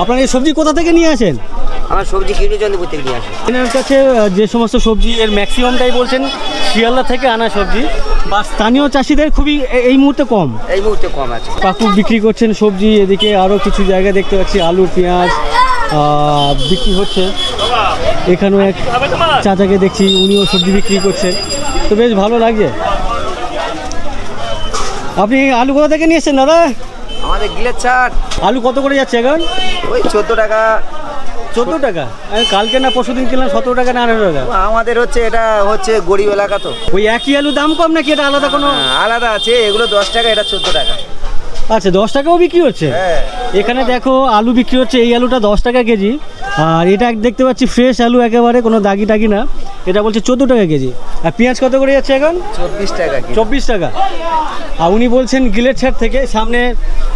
আপনার এই সবজি কোথা থেকে নিয়ে আসেন? আমার সবজি কৃষ্ণচন্দ্রপুর থেকে নিয়ে আসে। এনার কাছে যে সমস্ত সবজি, এর ম্যাক্সিমামটাই বলছেন শিয়ালদা থেকে আনা সবজি, বা স্থানীয় চাষিদের খুবই এই মুহূর্তে কম। এই মুহূর্তে কম আছে। কাকু বিক্রি করছেন সবজি। এদিকে আরও কিছু জায়গা দেখতে পাচ্ছি আলু পেঁয়াজ বিক্রি হচ্ছে। এখানেও এক চাচাকে দেখছি, উনিও সবজি বিক্রি করছেন। তো বেশ ভালো লাগছে। আপনি আলু কোথা থেকে নিয়ে এসছেন দাদা? আমাদের গিলের ছাট। আলু কত করে যাচ্ছে এখন? ওই 14 টাকা। 14 টাকা? আমি কালকে না পরশুদিন কিনলাম 17 টাকা না 18 টাকা। আমাদের হচ্ছে এটা হচ্ছে গরিব এলাকা, তো ওই একই আলু দাম কম নাকি এটা আলাদা কোনো? আলাদা আছে। এগুলো 10 টাকা, এটা 14 টাকা। আচ্ছা, 10 টাকাও বিক্রি হচ্ছে? হ্যাঁ। এখানে দেখো আলু বিক্রি হচ্ছে, এই আলুটা 10 টাকা কেজি। আর এটা দেখতে পাচ্ছি ফ্রেশ আলু, একেবারে কোনো দাগি টাগি না, এটা বলছে 14 টাকা কেজি। আর পেঁয়াজ কত করে যাচ্ছে এখন? 24 টাকা। 24 টাকা। আর উনি বলছেন গিলের ছাড় থেকে সামনে,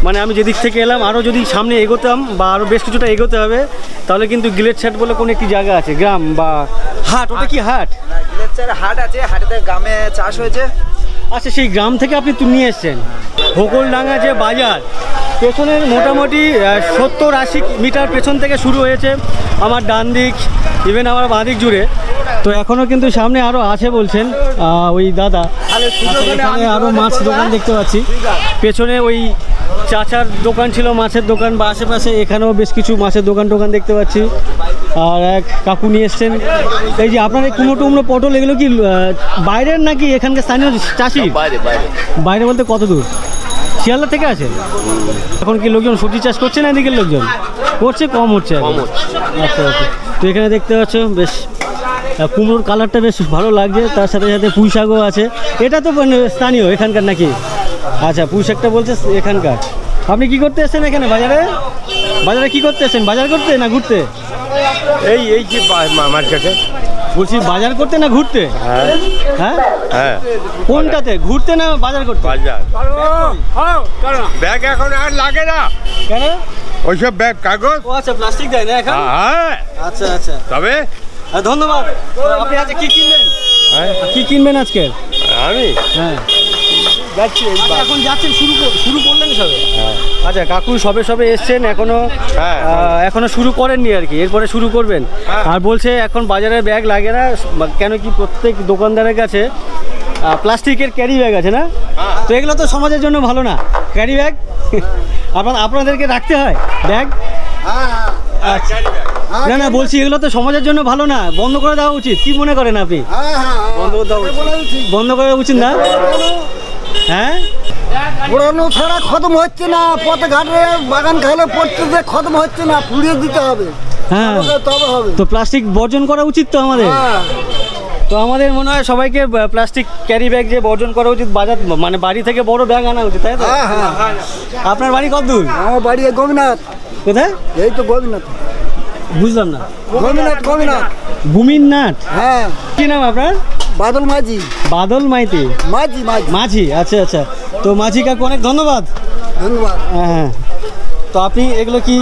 মানে আমি যেদিক থেকে এলাম, আরও যদি সামনে এগোতাম বা আরও বেশ কিছুটা এগোতে হবে, তাহলে কিন্তু গিলের ছাড় বলে কোনো একটি জায়গা আছে, গ্রাম বা হাট। ওটা কি হাট? গিলের ছাট হাট আছে, হাটেতে গ্রামে চাষ হয়েছে। আচ্ছা, সেই গ্রাম থেকে আপনি নিয়ে এসছেন। হোকলডাঙ্গা যে বাজার, পেছনের মোটামুটি 70-80 মিটার পেছন থেকে শুরু হয়েছে, আমার ডান দিক ইভেন আমার বাঁ দিক জুড়ে। তো এখনও কিন্তু সামনে আরও আছে বলছেন ওই দাদা। এখানে আরও মাছ দোকান দেখতে পাচ্ছি, পেছনে ওই চাচার দোকান ছিল মাছের দোকান, বা আশেপাশে এখানেও বেশ কিছু মাছের দোকান দেখতে পাচ্ছি। আর এক কাকু নিয়ে এসছেন। এই যে আপনার এই কুমড়ো টুমড়ো পটল, এগুলো কি বাইরের নাকি এখানকার স্থানীয় চাষি? বাইরে বলতে কত দূর? শিয়ালদা থেকে আছে? এখন কি লোকজন সবজি চাষ করছে না এদিকের লোকজন? করছে, কম হচ্ছে। আচ্ছা আচ্ছা। তো এখানে দেখতে পাচ্ছ বেশ কুমড়োর কালারটা বেশ ভালো লাগছে, তার সাথে সাথে পুঁই শাকও আছে। এটা তো স্থানীয় এখানকার নাকি? আচ্ছা, পুঁই শাকটা বলছে এখানকার। আপনি কি করতে এসেছেন এখানে বাজারে? বাজারে কি করতে এসেছেন? বাজার করতে না ঘুরতে? এই যে মার্কেটে বলছি বাজার করতে না ঘুরতে? হ্যাঁ হ্যাঁ। কোনটাতে, ঘুরতে না বাজার করতে? বাজার। ব্যাগ এখন আর লাগে না। কেন? ওইসব ব্যাগ কাগজ। ও আচ্ছা, প্লাস্টিক দেয় না এখন? হ্যাঁ। আচ্ছা আচ্ছা, তবে ধন্যবাদ। আপনি আজকে কি কিনবেন? কি কিনবেন আজকে? আমি হ্যাঁ যাচ্ছি। এখন যাচ্ছেন, শুরু করলেন সবে? আচ্ছা, কাকু সবে সবে এসছেন, এখনো শুরু করেননি আর কি, এরপরে শুরু করবেন। আর বলছে এখন বাজারে ব্যাগ লাগে না, কেন কি প্রত্যেক দোকানদারের কাছে প্লাস্টিকের ক্যারি ব্যাগ আছে না? তো এগুলো তো সমাজের জন্য ভালো না, ক্যারি ব্যাগ আপনাদেরকে রাখতে হয় ব্যাগ। না না, বলছি এগুলো তো সমাজের জন্য ভালো না, বন্ধ করে দেওয়া উচিত। কি মনে করেন আপনি? বন্ধ করা উচিত না? হ্যাঁ, পুরানো ছাড়া খতম হচ্ছে না, পথে ঘাটে বাগান খাইলে পড়তে খতম হচ্ছে না, পুড়িয়ে দিতে হবে। হ্যাঁ, তবে হবে। তো প্লাস্টিক বর্জন করা উচিত তো আমাদের। তো আমাদের মনে হয় সবাইকে প্লাস্টিক ক্যারি ব্যাগ যে বর্জন করা উচিত, বাজার মানে বাড়ি থেকে বড় ব্যাগ আনা উচিত, তাই তো? আপনার বাড়ি কত দূর? আমার বাড়ি গোবিনাথ। কোথায়? এই তো গোবিনাথ। বুঝলাম না। গোবিনাথ। গুমিননাথ। হ্যাঁ। কি নাম আপনার? বাদল মাঝি। বাদল মাইতি। মাঝি। আচ্ছা আচ্ছা, তো মাঝি কাকু অনেক ধন্যবাদ। ধন্যবাদ। হ্যাঁ, তো আপনি এগুলো কি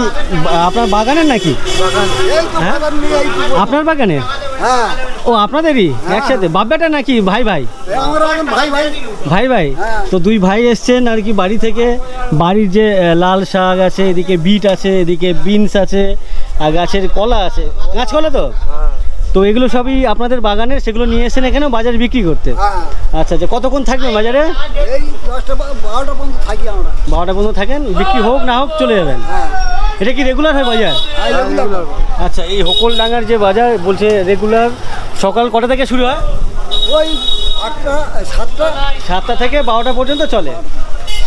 আপনার বাগানের নাকি? হ্যাঁ, আপনার বাগানে? হ্যাঁ। ও আপনাদেরই একসাথে, বাপ বেটা নাকি ভাই ভাই? ভাই ভাই। তো দুই ভাই এসছেন আর কি বাড়ি থেকে। বাড়ির যে লাল শাক আছে, এদিকে বিট আছে, এদিকে বিনস আছে, আর গাছের কলা আছে, গাছকলা তো। তো এগুলো সবই আপনাদের বাগানের, সেগুলো নিয়ে এসেছেন এখানে বাজারে বিক্রি করতে? আচ্ছা আচ্ছা, কতক্ষণ থাকবেন বাজারে? এই 10টা 12টা পর্যন্ত থাকি আমরা। 12টা পর্যন্ত থাকেন, বিক্রি হোক না হোক চলে যাবেন? এটা কি রেগুলার হয় বাজার? আচ্ছা, এই হোকলডাঙ্গার যে বাজার বলছে রেগুলার, সকাল কটা থেকে শুরু হয়? ওই 7টা থেকে 12টা পর্যন্ত চলে।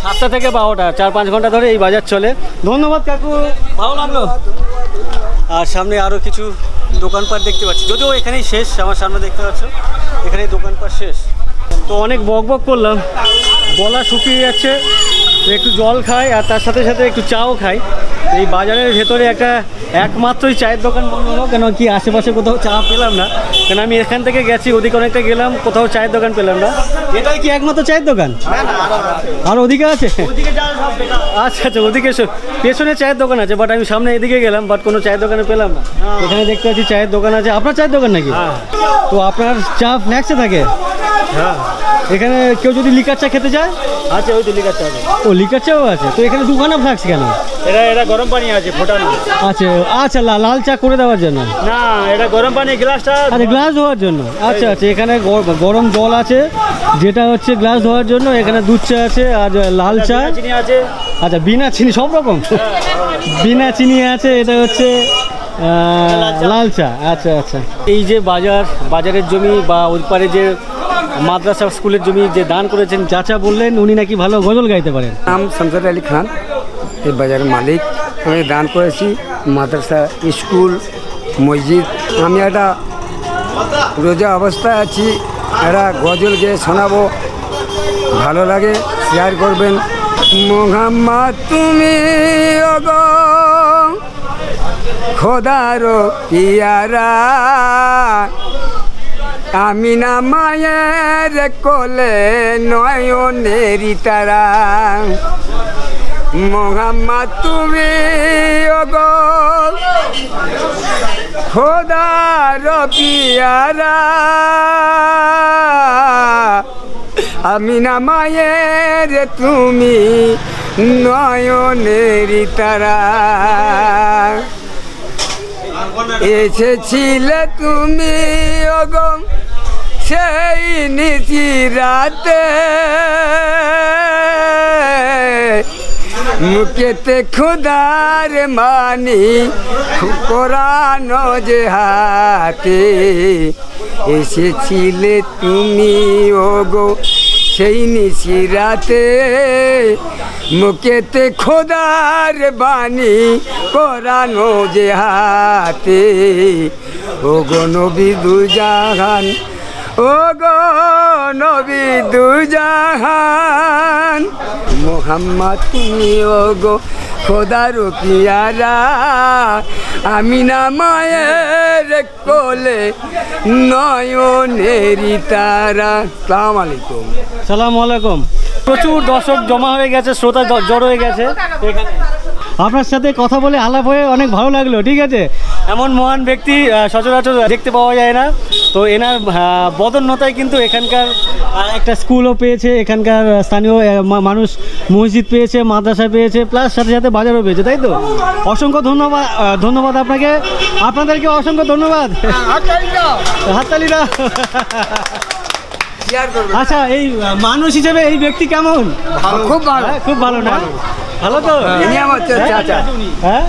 7টা থেকে 12টা, 4-5 ঘন্টা ধরে এই বাজার চলে। ধন্যবাদ কাকু, ভালো লাগলো। আর সামনে আরও কিছু দোকানপাট দেখতে পাচ্ছি, যদিও এখানেই শেষ, আমার সামনে দেখতে পাচ্ছ এখানেই দোকানপাট শেষ। তো অনেক বক করলাম, গলা শুকিয়ে যাচ্ছে, তো একটু জল খাই আর তার সাথে সাথে একটু চাও খাই। এই বাজারের ভেতরে একমাত্রই চায়ের দোকান বন্ধ হলো, কেন কি আশেপাশে কোথাও চা পেলাম না, কেন আমি এখান থেকে গেছি, ওদিকে অনেকটা গেলাম, কোথাও চায়ের দোকান পেলাম না। এটাই কি একমাত্র চায়ের দোকান? আর ওদিকে আছে? আচ্ছা আচ্ছা, ওদিকে পেছনে চায়ের দোকান আছে, বাট আমি সামনে এদিকে গেলাম, বাট কোনো চায়ের দোকানে পেলাম না। এখানে দেখতে পাচ্ছি চায়ের দোকান আছে। আপনার চায়ের দোকান নাকি? তো আপনার চা ফ্ল্যাক্সে থাকে? হ্যাঁ। এখানে কেউ যদি লিকার চা খেতে চায়? আচ্ছা, ওই তো লিকার চা আছে। ও, লিকার চাও আছে। তো এখানে দুখানা ফ্লাক্স কেন? এটা গরম পানি আছে ফোটানো। আচ্ছা আচ্ছা, লাল চা করে দেওয়ার জন্য? না, এটা গরম পানি গ্লাসটা। আচ্ছা, গ্লাস ধোয়ার জন্য। আচ্ছা আচ্ছা, এখানে গরম জল আছে, যেটা হচ্ছে গ্লাস ধোয়ার জন্য। এখানে দুধ চা আছে আর লাল চা আছে। আচ্ছা, বিনা চিনি সব রকম? বিনা চিনি আছে, এটা হচ্ছে লাল চা। আচ্ছা আচ্ছা, এই যে বাজারের জমি বা ওই পারে যে মাদ্রাসা স্কুলের জমি যে দান করেছেন, চাচা বললেন উনি নাকি ভালো গজল গাইতে পারেন। নাম শামসাদ আলী খান, এই বাজারের মালিক। আমি দান করেছি মাদ্রাসা, স্কুল, মসজিদ। আমি একটা রোজা অবস্থায় আছি, একটা গজল গেয়ে শোনাবো, ভালো লাগে শেয়ার করবেন। মোহাম্মদ তুমি ওগো খোদারো পিয়ারা, আমিনা মায়ের কোলে নয়নেরি তারা। মোহাম্মদ তুমি ওগো খোদার পিয়ারা, আমিনা মায়ের তুমি নয়নেরি তারা। এসেছিলে তুমি ওগো সেই নিশি রাতে, মুখেতে খুদার মানি কোরআনো যে হাতে। এসেছিলে তুমি ওগো সেই নিশি রাতে, মুখেতে খোদার বাণী কোরআনো যে হাতে। ওগো নবী দুজাহান, ওগো নবী দুজাহান, মোহাম্মদ তুমি ওগো খোদার পিয়ারা আমি না মায়ের কোলে নয়নেরি তারা। সালাম আলাইকুম। সালাম আলাইকুম। প্রচুর দর্শক জমা হয়ে গেছে, শ্রোতা জড়ো হয়ে গেছে এখানে। আপনার সাথে কথা বলে আলাপ হয়ে অনেক ভালো লাগলো। ঠিক আছে, এমন মহান ব্যক্তি সচরাচর দেখতে পাওয়া যায় না। তো এনার বদন্যতায় কিন্তু এখানকার একটা স্কুলও পেয়েছে, এখানকার স্থানীয় মানুষ মসজিদ পেয়েছে, মাদ্রাসা পেয়েছে, প্লাস সাথে সাথে বাজারও পেয়েছে, তাই তো? অসংখ্য ধন্যবাদ। ধন্যবাদ আপনাকে, আপনাদেরকে অসংখ্য ধন্যবাদ। হাততালি দাও। আচ্ছা, এই মানুষ হিসেবে এই ব্যক্তি কেমন? খুব ভালো, খুব ভালো না? ভালো তো? হ্যাঁ,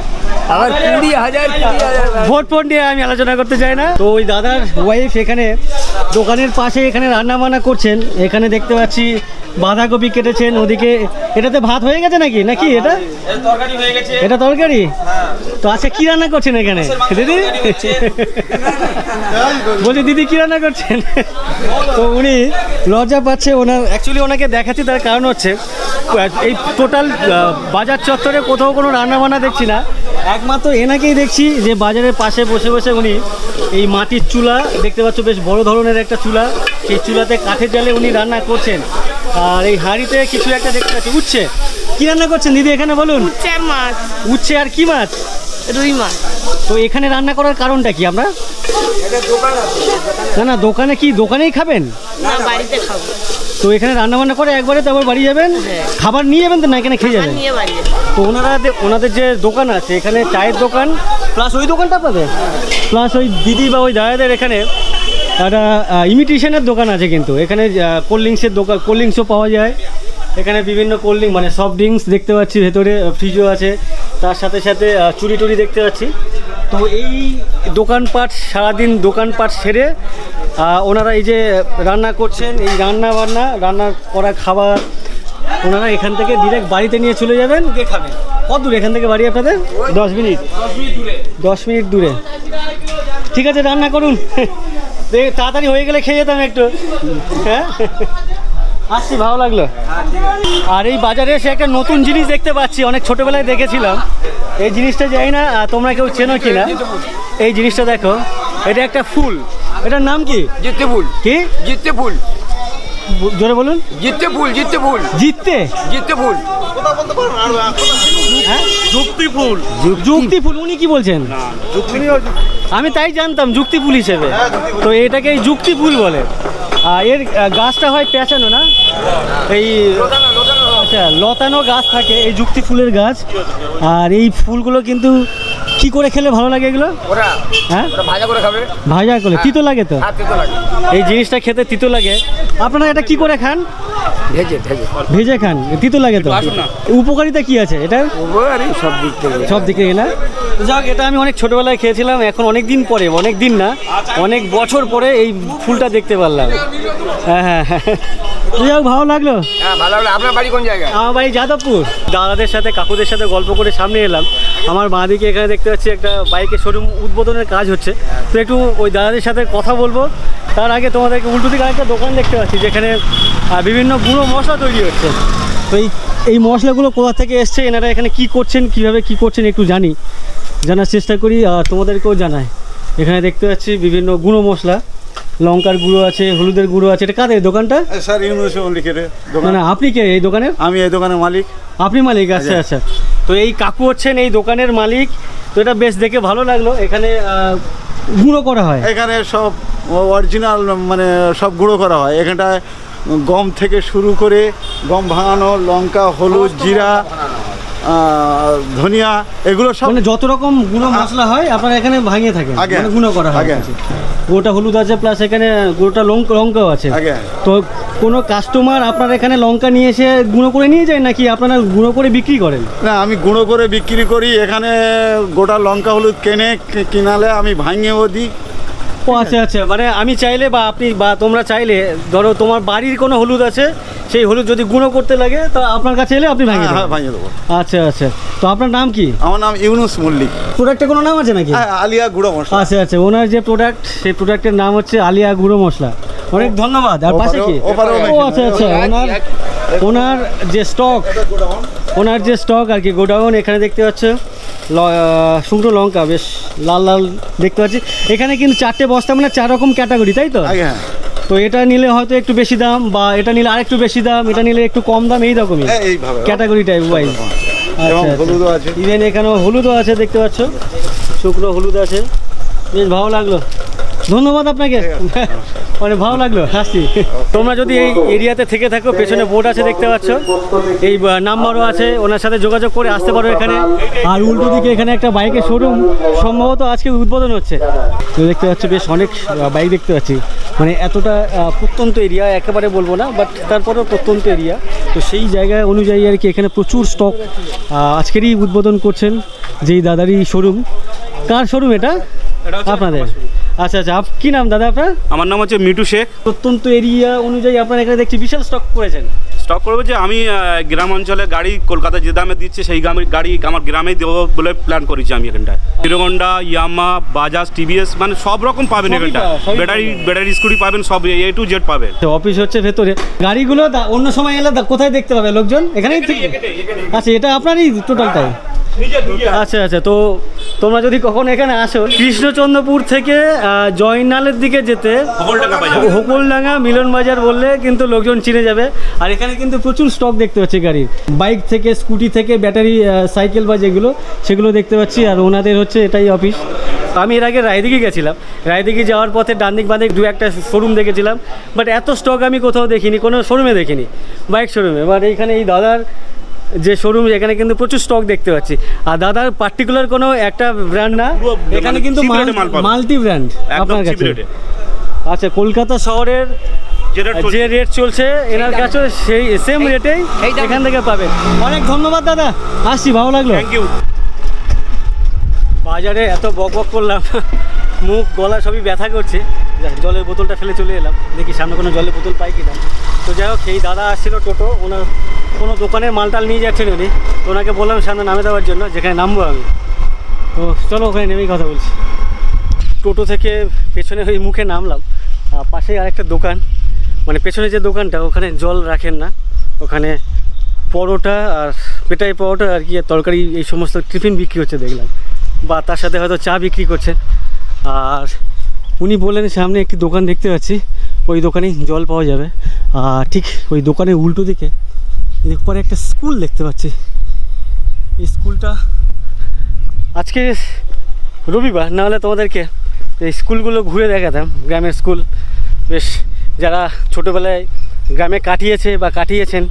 আবার 20,000 ভোট নিয়ে আমি আলোচনা করতে চাই না। তো ওই দাদার ওয়াইফ এখানে দোকানের পাশে এখানে রান্না বান্না করছেন। এখানে দেখতে পাচ্ছি বাঁধাকপি কেটেছেন, ওদিকে এটাতে ভাত হয়ে গেছে নাকি নাকি এটা তরকারি হয়ে গেছে? এটা তরকারি। তো আচ্ছা, কি রান্না করছেন এখানে দিদি? বলছি দিদি কি রান্না করছেন? তো উনি লজ্জা পাচ্ছে। অ্যাকচুয়ালি ওনাকে দেখাচ্ছি, তার কারণ হচ্ছে এই টোটাল বাজার চত্বরে কোথাও কোনো রান্না বান্না দেখছি না, একমাত্র এনাকেই দেখছি যে বাজারের পাশে বসে বসে উনি এই মাটির চুলা দেখতে পাচ্ছ, বেশ বড় ধরনের একটা চুলা, সেই চুলাতে কাঠের জালে উনি রান্না করছেন। আর এই হাঁড়িতে কিছু একটা দেখতে পাচ্ছি, উচ্ছে। কি রান্না করছেন দিদি এখানে বলুন? উচ্ছে মাছ। উচ্ছে আর কি মাছ? রুই মাছ। তো এখানে রান্না করার কারণটা কি? আমরা না দোকানে কি দোকানেই খাবেন? না, বাড়িতে খাবো। তো এখানে রান্না বান্না করে একবারে তারপর বাড়ি যাবেন? খাবার নিয়ে যাবেন তো না এখানে খেয়ে যাবেন? তো ওনাদের যে দোকান আছে এখানে, চায়ের দোকান প্লাস ওই দোকানটা আপনাদের, প্লাস ওই দিদি বা ওই দাদাদের এখানে একটা ইমিটেশনের দোকান আছে। কিন্তু এখানে কোল্ড ড্রিঙ্কসের দোকান, কোল্ড ড্রিঙ্কসও পাওয়া যায় এখানে, বিভিন্ন কোল্ড ড্রিঙ্ক মানে সফট ড্রিঙ্কস দেখতে পাচ্ছি, ভেতরে ফ্রিজও আছে, তার সাথে সাথে চুরি টুরি দেখতে পাচ্ছি। তো এই দোকানপাট, সারাদিন দোকানপাট সেরে ওনারা এই যে রান্না করছেন, এই রান্না করা খাবার ওনারা এখান থেকে ডিরেক্ট বাড়িতে নিয়ে চলে যাবেন, গিয়ে খাবেন। কত দূর এখান থেকে বাড়ি আপনাদের? 10 মিনিট। 10 মিনিট দূরে। ঠিক আছে, রান্না করুন, তাড়াতাড়ি হয়ে গেলে খেয়ে যেতাম একটু। হ্যাঁ, আসছি, ভালো লাগলো। আর এই বাজারে এসে একটা নতুন জিনিস দেখতে পাচ্ছি, অনেক ছোটোবেলায় দেখেছিলাম। এই জিনিসটা জানি না তোমরা কেউ চেনো কিনা। এই জিনিসটা দেখো, এটা একটা ফুল, এটার নাম কি? জিততে ফুল। কি? জিততে ফুল। জোরে বলুন। জিততে ফুল। জিততে ফুল। জিততে ফুল। হ্যাঁ, যুক্তি ফুল। যুক্তি ফুল। উনি কি বলছেন? আমি তাই জানতাম যুক্তি ফুল হিসেবে। তো এটাকে এই যুক্তি ফুল বলে। এর গাছটা হয় পেঁচানো না, এই আচ্ছা লতানো গাছ থাকে এই যুক্তি ফুলের গাছ। আর এই ফুলগুলো কিন্তু কি করে খেলে ভালো লাগে এগুলো? হ্যাঁ, ভাজা করে খাবে। ভাজা করে তিতো লাগে তো? এই জিনিসটা খেতে তিতো লাগে। আপনারা এটা কি করে খান? ভেজে খান। তিতো লাগে তো? উপকারিতা কি আছে এটা? সব দিক থেকে না? যাক, এটা আমি অনেক ছোটবেলায় খেয়েছিলাম, এখন অনেক দিন পরে, অনেক দিন না অনেক বছর পরে এই ফুলটা দেখতে পারলাম। হ্যাঁ হ্যাঁ হ্যাঁ, যাক ভালো লাগলো। আপনার বাড়ি কোন জায়গায়? আমার বাড়ি যাদবপুর। দাদাদের সাথে কাকুদের সাথে গল্প করে সামনে এলাম। আমার বাঁদিকে এখানে দেখতে পাচ্ছি একটা বাইকের শোরুম উদ্বোধনের কাজ হচ্ছে, তো একটু ওই দাদাদের সাথে কথা বলবো। তার আগে তোমাদেরকে উল্টো দিকে আরেকটা দোকান দেখতে পাচ্ছি যেখানে বিভিন্ন গুঁড়ো মশলা তৈরি হচ্ছে। তো এই মশলাগুলো কোথা থেকে এসছে, এনারা এখানে কি করছেন, কিভাবে কি করছেন একটু জানার চেষ্টা করি আর তোমাদেরকেও জানাই। এখানে দেখতে পাচ্ছি বিভিন্ন গুঁড়ো মশলা, লঙ্কার গুঁড়ো আছে, হলুদের গুঁড়ো আছে। এটা কাদের দোকানটা? স্যার ইউনুস মল্লিকের দোকান। না, আপনি কে এই দোকানের? আমি এই দোকানের মালিক। আপনি মালিক? আচ্ছা আচ্ছা। তো এই কাকু হচ্ছেন এই দোকানের মালিক। তো এটা বেশ দেখে ভালো লাগলো। এখানে গুঁড়ো করা হয়? এখানে সব অরিজিনাল মানে সব গুঁড়ো করা হয়। এখানটায় গম থেকে শুরু করে গম ভাঙানো, লঙ্কা, হলুদ, জিরা, ধনিয়া, এগুলো সব মানে যত রকম গুঁড়ো মশলা হয় আপনারা এখানে ভাঙিয়ে থাকেন, মানে গুঁড়ো করা হয়। গোটা হলুদ আছে, প্লাস এখানে গোটা লঙ্কাও আছে। তো কোনো কাস্টমার আপনার এখানে লঙ্কা নিয়ে এসে গুঁড়ো করে নিয়ে যায় নাকি আপনারা গুঁড়ো করে বিক্রি করেন? না, আমি গুঁড়ো করে বিক্রি করি। এখানে গোটা লঙ্কা হলুদ কিনালে আমি ভাঙিয়েও দিই। ও আচ্ছা আচ্ছা, মানে আমি চাইলে বা আপনি বা তোমরা চাইলে, ধরো তোমার বাড়ির কোনো হলুদ আছে, সেই হলুদ যদি গুঁড়ো করতে লাগে তা আপনার কাছে এলে আপনি ভাঙিয়ে দেবো। আচ্ছা আচ্ছা। তো আপনার নাম কি? আমার নাম ইউনুস মল্লিক। প্রোডাক্টের কোনো নাম আছে নাকি? আলিয়া গুঁড়ো মশলা। আচ্ছা আচ্ছা, ওনার যে প্রোডাক্ট, সেই প্রোডাক্টের নাম হচ্ছে আলিয়া গুঁড়ো মশলা। অনেক ধন্যবাদ। আর পাশে কি? ও আচ্ছা আচ্ছা, ওনার যে স্টক, ওনার যে স্টক আর কি গোডাউন, এখানে দেখতে পাচ্ছ শুকনো লঙ্কা বেশ লাল লাল দেখতে পাচ্ছি। এখানে কিন্তু 4টে বস্তা মানে 4 রকম ক্যাটাগরি, তাই তো? হ্যাঁ, তো এটা নিলে হয়তো একটু বেশি দাম, বা এটা নিলে আরেকটু বেশি দাম, এটা নিলে একটু কম দাম, এই রকমই এইভাবে ক্যাটাগরি টাইপ ওয়াইজ। এবং হলুদও আছে, ইভেন এখানেও হলুদও আছে দেখতে পাচ্ছ, শুকনো হলুদ আছে। বেশ ভালো লাগলো, ধন্যবাদ আপনাকে, অনেক ভালো লাগলো। আসছি, তোমরা যদি এই এরিয়াতে থেকে থাকো, পেছনে বোর্ড আছে দেখতে পাচ্ছ, এই নাম্বারও আছে, ওনার সাথে যোগাযোগ করে আসতে পারো এখানে। আর উল্টো দিকে এখানে একটা বাইকের শোরুম সম্ভবত আজকে উদ্বোধন হচ্ছে। তো দেখতে পাচ্ছ বেশ অনেক বাইক দেখতে পাচ্ছি, মানে এতটা প্রত্যন্ত এরিয়া একেবারে বলবো না, বাট তারপরেও প্রত্যন্ত এরিয়া। তো সেই জায়গা অনুযায়ী আর কি এখানে প্রচুর স্টক আজকেরই উদ্বোধন করছেন যেই দাদারই শোরুম। কার শোরুম এটা? আপনাদের? আচ্ছা আচ্ছা, কি নাম দাদা আপনার? আমার নাম হচ্ছে মিটু শেখ। প্রত্যন্ত এরিয়া অনুযায়ী আপনারা এখানে দেখছি বিশাল স্টক করেছেন। স্টক করবো যে আমি গ্রাম অঞ্চলে গাড়ি কলকাতা যে দামে দিচ্ছে সেই গাড়ি আমার গ্রামেই দেবো বলে প্ল্যান করেছি আমি এখানটায়। হিরো হন্ডা, ইয়ামা, বাজাজ, টিভিএস, মানে সব রকম পাবেন এখানটায়। ব্যাটারি স্কুটি পাবেন, সব A to Z পাবেন। অফিস হচ্ছে ভেতরে, গাড়িগুলো অন্য সময় এলে কোথায় দেখতে পাবে লোকজন? এখানেই। আচ্ছা, এটা আপনারই টোটালটাই? আচ্ছা আচ্ছা, তো তোমরা যদি কখনো এখানে আসো, কৃষ্ণচন্দ্রপুর থেকে জয়নালের দিকে যেতে হোকলডাঙ্গা মিলন বাজার বললে কিন্তু লোকজন চিনে যাবে। আর এখানে কিন্তু প্রচুর স্টক দেখতে পাচ্ছি গাড়ির, বাইক থেকে, স্কুটি থেকে, ব্যাটারি সাইকেল বা যেগুলো সেগুলো দেখতে পাচ্ছি। আর ওনাদের হচ্ছে এটাই অফিস। আমি এর আগে রায়দিঘি গেছিলাম, রায়দিঘি যাওয়ার পথে ডান দিক বাঁ দিক 2-1টা শোরুম দেখেছিলাম, বাট এত স্টক আমি কোথাও দেখিনি, কোনো শোরুমে দেখিনি, বাইক শোরুমে। বাট এইখানে এই দাদার যে শোরুম, এখানে কিন্তু প্রচুর স্টক দেখতে পাচ্ছি। আর দাদার পার্টিকুলার কোনো একটা ব্র্যান্ড না, এখানে কিন্তু মাল্টি ব্র্যান্ড আপনার কাছে। আচ্ছা, কলকাতা শহরের যে রেট চলছে এনার কাছে সেই সেম রেটেই এখান থেকে পাবেন। অনেক ধন্যবাদ দাদা, আসছি, ভালো লাগলো। Thank you. বাজারে এত বক বক করলাম, মুখ গলা সবই ব্যথা করছে। জলের বোতলটা ফেলে চলে এলাম, দেখি সামনে কোনো জলের বোতল পাই কিনা। তো যাই হোক, এই দাদা আসছিল টোটো, ওনার কোনো দোকানের মালটাল নিয়ে যাচ্ছেন উনি, তো ওনাকে বললাম সামনে নামে দেওয়ার জন্য, যেখানে নামবো আমি। তো চলো ওখানে নেমেই কথা বলছি। টোটো থেকে পেছনে ওই মুখে নামলাম, পাশেই আরেকটা দোকান, মানে পেছনে যে দোকানটা ওখানে জল রাখেন না, ওখানে পরোটা আর পেটাই পরোটা আর কি তরকারি এই সমস্ত টিফিন বিক্রি হচ্ছে দেখলাম, বা তার সাথে হয়তো চা বিক্রি করছেন। আর উনি বললেন সামনে একটি দোকান দেখতে পাচ্ছি, ওই দোকানেই জল পাওয়া যাবে। আর ঠিক ওই দোকানের উল্টো দিকে এরপরে একটা স্কুল দেখতে পাচ্ছি। এই স্কুলটা আজকে রবিবার, নাহলে তোমাদেরকে এই স্কুলগুলো ঘুরে দেখাতাম, গ্রামের স্কুল। বেশ যারা ছোটোবেলায় গ্রামে কাটিয়েছে বা কাটিয়েছেন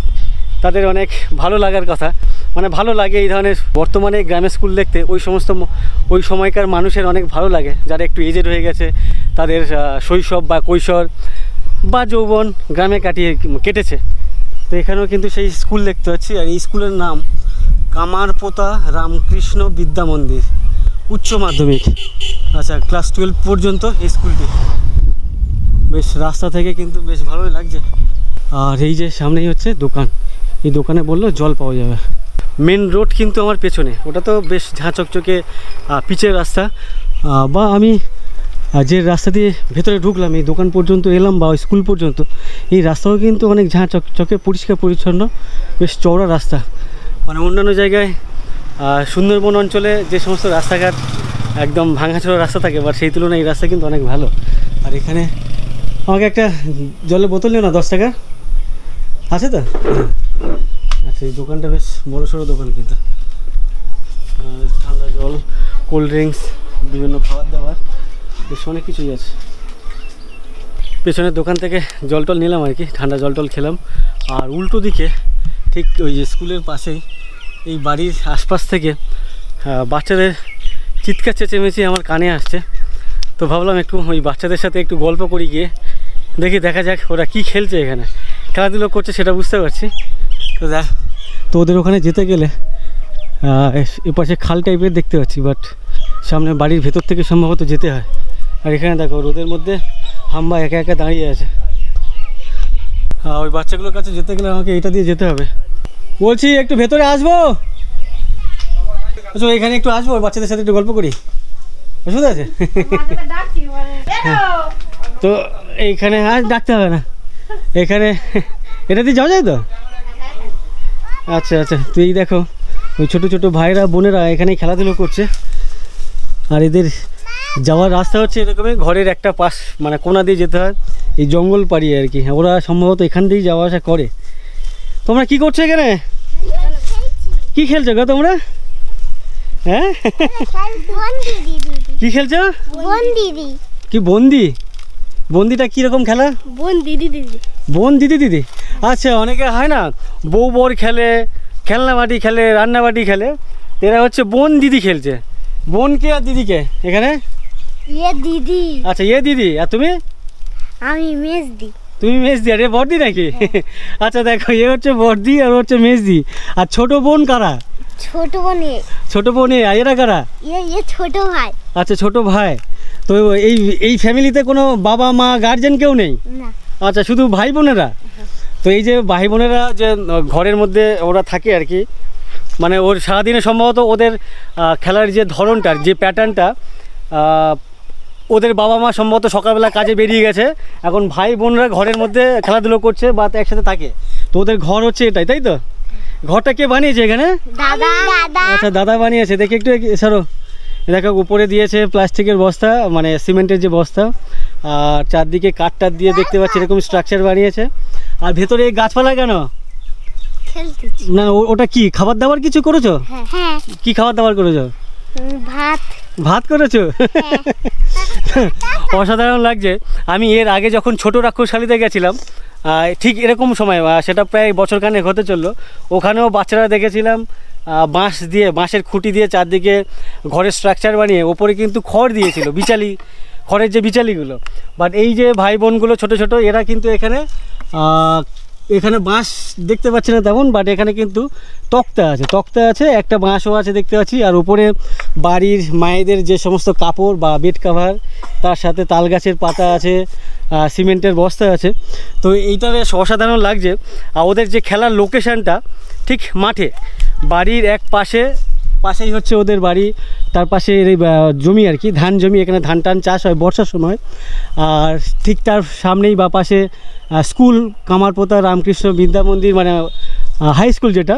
তাদের অনেক ভালো লাগার কথা, মানে ভালো লাগে এই ধরনের বর্তমানে গ্রামের স্কুল দেখতে। ওই সময়কার মানুষের অনেক ভালো লাগে, যারা একটু এজেড হয়ে গেছে, তাদের শৈশব বা কৈশোর বা যৌবন গ্রামে কেটেছে। তো এখানেও কিন্তু সেই স্কুল দেখতে পাচ্ছি। আর এই স্কুলের নাম কামারপোতা রামকৃষ্ণ বিদ্যা মন্দির উচ্চ মাধ্যমিক। আচ্ছা, ক্লাস 12 পর্যন্ত এই স্কুলটি। বেশ রাস্তা থেকে কিন্তু বেশ ভালোই লাগছে। আর এই যে সামনেই হচ্ছে দোকান, এই দোকানে বললো জল পাওয়া যাবে। মেন রোড কিন্তু আমার পেছনে, ওটা তো বেশ ঝাঁ চকচকে পিচের রাস্তা, বা আমি যে রাস্তা দিয়ে ভেতরে ঢুকলাম এই দোকান পর্যন্ত এলাম বা স্কুল পর্যন্ত, এই রাস্তাও কিন্তু অনেক ঝাঁ চকচকে পরিষ্কার পরিচ্ছন্ন, বেশ চওড়া রাস্তা। মানে অন্যান্য জায়গায় সুন্দরবন অঞ্চলে যে সমস্ত রাস্তাঘাট একদম ভাঙাচোরা রাস্তা থাকে, বা সেই তুলনায় এই রাস্তা কিন্তু অনেক ভালো। আর এখানে আমাকে একটা জলের বোতল নিও না, 10 টাকা আছে তো? আচ্ছা, এই দোকানটা বেশ বড় সড়ো দোকান কিন্তু, ঠান্ডা জল, কোল্ড ড্রিঙ্কস, বিভিন্ন খাবার দাবার, বেশ অনেক কিছুই আছে। পেছনের দোকান থেকে জল টল নিলাম আর কি, ঠান্ডা জল টল খেলাম। আর উল্টো দিকে ঠিক ওই যে স্কুলের পাশেই এই বাড়ির আশপাশ থেকে বাচ্চাদের চিৎকার চেঁচেমেচি আমার কানে আসছে। তো ভাবলাম একটু ওই বাচ্চাদের সাথে একটু গল্প করি, গিয়ে দেখা যাক ওরা কি খেলছে, এখানে খেলাধুলো করছে সেটা বুঝতে পারছি। তো ওদের ওখানে যেতে গেলে এপাশে খাল টাইপের দেখতে পাচ্ছি, বাট সামনে বাড়ির ভেতর থেকে সম্ভবত যেতে হয়। আর এখানে দেখো রোদের মধ্যে হাম্বা একা একা দাঁড়িয়ে আছে। ওই বাচ্চাগুলোর কাছে যেতে গেলে আমাকে এটা দিয়ে যেতে হবে। বলছি একটু ভেতরে আসবো? আচ্ছা, এখানে একটু আসবো, বাচ্চাদের সাথে একটু গল্প করি, অসুবিধা আছে? তো এইখানে আজ ডাকতে হবে না, এখানে এটা দিয়ে যাওয়া যায় তো? আচ্ছা আচ্ছা, তো এই দেখো ওই ছোটো ছোটো ভাইরা বোনেরা এখানে খেলাধুলো করছে। আর এদের যাওয়ার রাস্তা হচ্ছে এরকমই, ঘরের একটা পাশ মানে কোনা দিয়ে যেতে হয়, এই জঙ্গল পাড়িয়ে আর কি। ওরা সম্ভবত এখান দিয়েই যাওয়া আসা করে। তোমরা কি করছো এখানে? কি খেলছো গো তোমরা? হ্যাঁ কি খেলছো? কি বন্দি? বন্দিটা কীরকম খেলা? বোন দিদি দিদি। বোন দিদি দিদি, আচ্ছা। অনেকে হয় না বউ বর খেলে, খেলনা বাটি খেলে, রান্না বাটি খেলে, এরা হচ্ছে বোন দিদি খেলছে। বোনকে আর দিদিকে এখানে? ইয়ে দিদি। আচ্ছা ইয়ে দিদি। আর তুমি? আমি মেজদি। তুমি মেজদি, আরে বড়দি নাকি? আচ্ছা দেখো, এ হচ্ছে বড়দি আর হচ্ছে মেজদি। আর ছোট বোন কারা? ছোট বোন। ছোট বোন এরা কারা? ইয়ে ছোট ভাই। আচ্ছা ছোট ভাই। তো এই ফ্যামিলিতে কোনো বাবা মা গার্জেন কেউ নেই? না। আচ্ছা, শুধু ভাই বোনেরা? তো এই যে ভাই বোনেরা যে ঘরের মধ্যে ওরা থাকে আর কি, মানে ওর সারাদিনে সম্ভবত ওদের খেলার যে ধরনটার যে প্যাটার্নটা, ওদের বাবা মা সম্ভবত সকালবেলা কাজে বেরিয়ে গেছে, এখন ভাই বোনরা ঘরের মধ্যে খেলাধুলো করছে বা একসাথে থাকে। তো ওদের ঘর হচ্ছে এটাই, তাই তো? ঘরটা কে বানিয়েছে এখানে? দাদা। আচ্ছা দাদা বানিয়েছে। দেখি একটু সরো। দেখো উপরে দিয়েছে প্লাস্টিকের বস্তা, মানে সিমেন্টের যে বস্তা, আর চারদিকে কাঠটার দিয়ে দেখতে পাচ্ছি এরকম স্ট্রাকচার বানিয়েছে। আর ভেতরে গাছপালা কেন? না ওটা কি খাবার দাবার কিছু করেছো? হ্যাঁ। কি খাবার দাবার করেছো? ভাত। ভাত করেছো? অসাধারণ লাগছে। আমি এর আগে যখন ছোট রাক্ষসশালীতে গেছিলাম, ঠিক এরকম সময়, সেটা প্রায় বছরখানেক হতে চললো, ওখানেও বাচ্চারা দেখেছিলাম বাঁশের খুঁটি দিয়ে চারদিকে ঘরের স্ট্রাকচার বানিয়ে ওপরে কিন্তু খড় দিয়েছিল, বিচালি, খড়ের যে বিচালিগুলো। বাট এই যে ভাই বোনগুলো ছোট ছোট, এরা কিন্তু এখানে বাঁশ দেখতে পাচ্ছি না তেমন, বাট এখানে কিন্তু তক্তা আছে, একটা বাঁশও আছে দেখতে পাচ্ছি। আর উপরে বাড়ির মায়েদের যে সমস্ত কাপড় বা বেড কাভার, তার সাথে তাল গাছের পাতা আছে, সিমেন্টের বস্তা আছে। তো এইটা বেশ অসাধারণ লাগছে। আর ওদের যে খেলার লোকেশানটা ঠিক মাঠে, বাড়ির এক পাশেই হচ্ছে ওদের বাড়ি, তার পাশে জমি আর কি, ধান জমি। এখানে ধান টান চাষ হয় বর্ষার সময়। আর ঠিক তার সামনেই বা পাশে স্কুল, কামারপোতা রামকৃষ্ণ বিদ্যা মন্দির, মানে হাই স্কুল যেটা।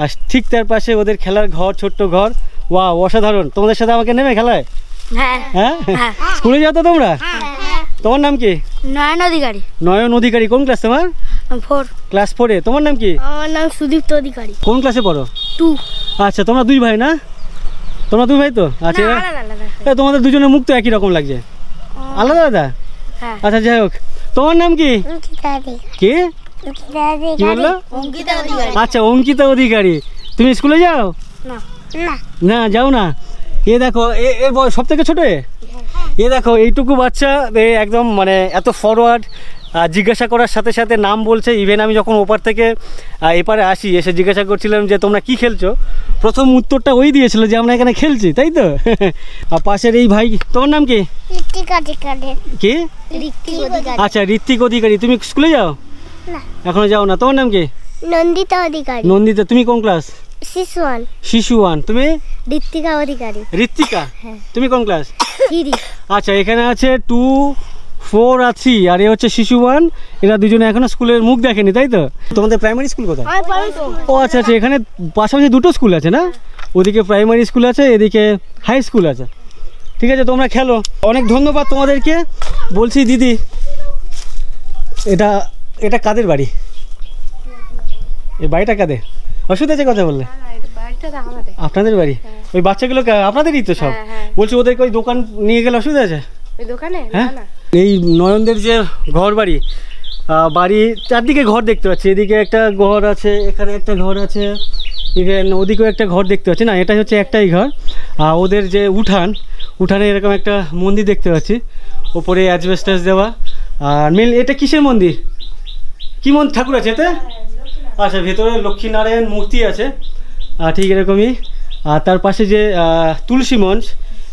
আর ঠিক তার পাশে ওদের খেলার ঘর, ছোট্ট ঘর। ওয়াও, অসাধারণ। তোমাদের সাথে আমাকে নেবে খেলায়? হ্যাঁ। স্কুলে যাও তো তোমরা? তোমার নাম কি? নয়ন অধিকারী। নয়ন অধিকারী। কোন ক্লাস তোমার? 4। ক্লাস 4-এ। তোমার নাম কি? আমার নাম সুদীপ্ত অধিকারী। কোন ক্লাসে পড়ো? 2। আচ্ছা, তোমরা দুই ভাই না? তোমরা দুই ভাই তো? আচ্ছা, তোমাদের দুজনের মুখ তো একই রকম লাগছে। আলাদা আলাদা? আচ্ছা যাই হোক, তোমার নাম কি? কি বললো? আচ্ছা, অঙ্কিতা অধিকারী। তুমি স্কুলে যাও? না যাও না। এ দেখো, এর বয়স সব থেকে ছোট। এ দেখো, এইটুকু বাচ্চা একদম মানে এত ফরওয়ার্ড, জিজ্ঞাসা করার সাথে সাথে নাম বলছে। ইভেন আমি যখন ওপার থেকে এপারে আসি, এসে জিজ্ঞাসা করছিলাম যে তোমরা কি খেলছো, প্রথম উত্তরটা ওই দিয়েছিল যে আমরা এখানে খেলছি, তাই তো? আর পাশের এই ভাই, তোমার নাম কি? কি? আচ্ছা, ঋত্বিক অধিকারী। তুমি স্কুলে যাও? এখনো যাও না। তোমার নাম কি? নন্দিতা অধিকারী। নন্দিতা। তুমি কোন ক্লাস? শিশু 1। তুমি? ঋত্বিকা অধিকারী। ঋত্বিকা, তুমি কোন ক্লাস? 3। আচ্ছা, এখানে আছে 2, 4 আর 3, আর এ হচ্ছে শিশু 1। এরা দুজনে এখনো স্কুলের মুখ দেখেনি, তাই তো? তোমাদের প্রাইমারি স্কুল কোথায়? ও আচ্ছা আচ্ছা, এখানে পাশাপাশি দুটো স্কুল আছে না? ওদিকে প্রাইমারি স্কুল আছে, এদিকে হাই স্কুল আছে। ঠিক আছে, তোমরা খেলো। অনেক ধন্যবাদ তোমাদেরকে। বলছি দিদি, এটা কাদের বাড়ি? এই বাড়িটা কাদের? অসুবিধা আছে কথা বললে? আপনাদের বাড়ি? ওই বাচ্চাগুলো আপনাদেরই তো সব? বলছি ওদেরকে ওই দোকান নিয়ে গেলে অসুবিধা আছে? হ্যাঁ, এই নয়নদের যে ঘর বাড়ি, বাড়ি চারদিকে ঘর দেখতে পাচ্ছি। এদিকে একটা ঘর আছে, এখানে একটা ঘর আছে, ইভেন ওদিকেও একটা ঘর দেখতে পাচ্ছি। না, এটা হচ্ছে একটাই ঘর। ওদের যে উঠানে এরকম একটা মন্দির দেখতে পাচ্ছি, ওপরে অ্যাজবেস্টাস দেওয়া। আর এটা কিসের মন্দির? কি ঠাকুর আছে এতে? আচ্ছা, ভেতরে লক্ষ্মীনারায়ণ মূর্তি আছে, ঠিক এরকমই। আর তার পাশে যে তুলসী মঞ্চ,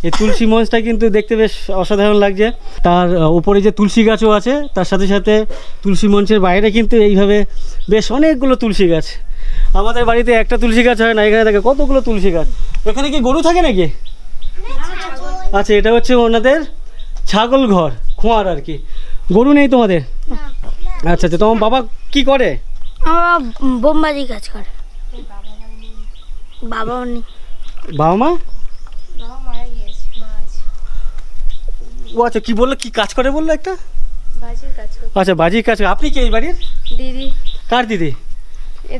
এই তুলসী মঞ্চটা কিন্তু দেখতে বেশ অসাধারণ লাগছে। তার উপরে যে তুলসী গাছও আছে, তার সাথে সাথে তুলসী মঞ্চের বাইরে কিন্তু এইভাবে বেশ অনেকগুলো তুলসী গাছ। আমাদের বাড়িতে একটা তুলসী গাছ হয় না, এখানে থাকে কতগুলো তুলসী গাছ। এখানে কি গরু থাকে নাকি? আচ্ছা, এটা হচ্ছে ওনাদের ছাগল ঘর, খোঁয়ার আর কি। গরু নেই তোমাদের? আচ্ছা আচ্ছা, তোমার বাবা কি করে? বোমবাজি কাজ করে। বাবাও নেই। বাবা মা? বাবা মারা গিয়েছে, মা আছে। ও আচ্ছা, কি বললো, কি কাজ করে বললো একটা? বাজির কাজ করে। আচ্ছা, বাজির কাজ। আপনি কি এই বাড়ির দিদি? কার দিদি?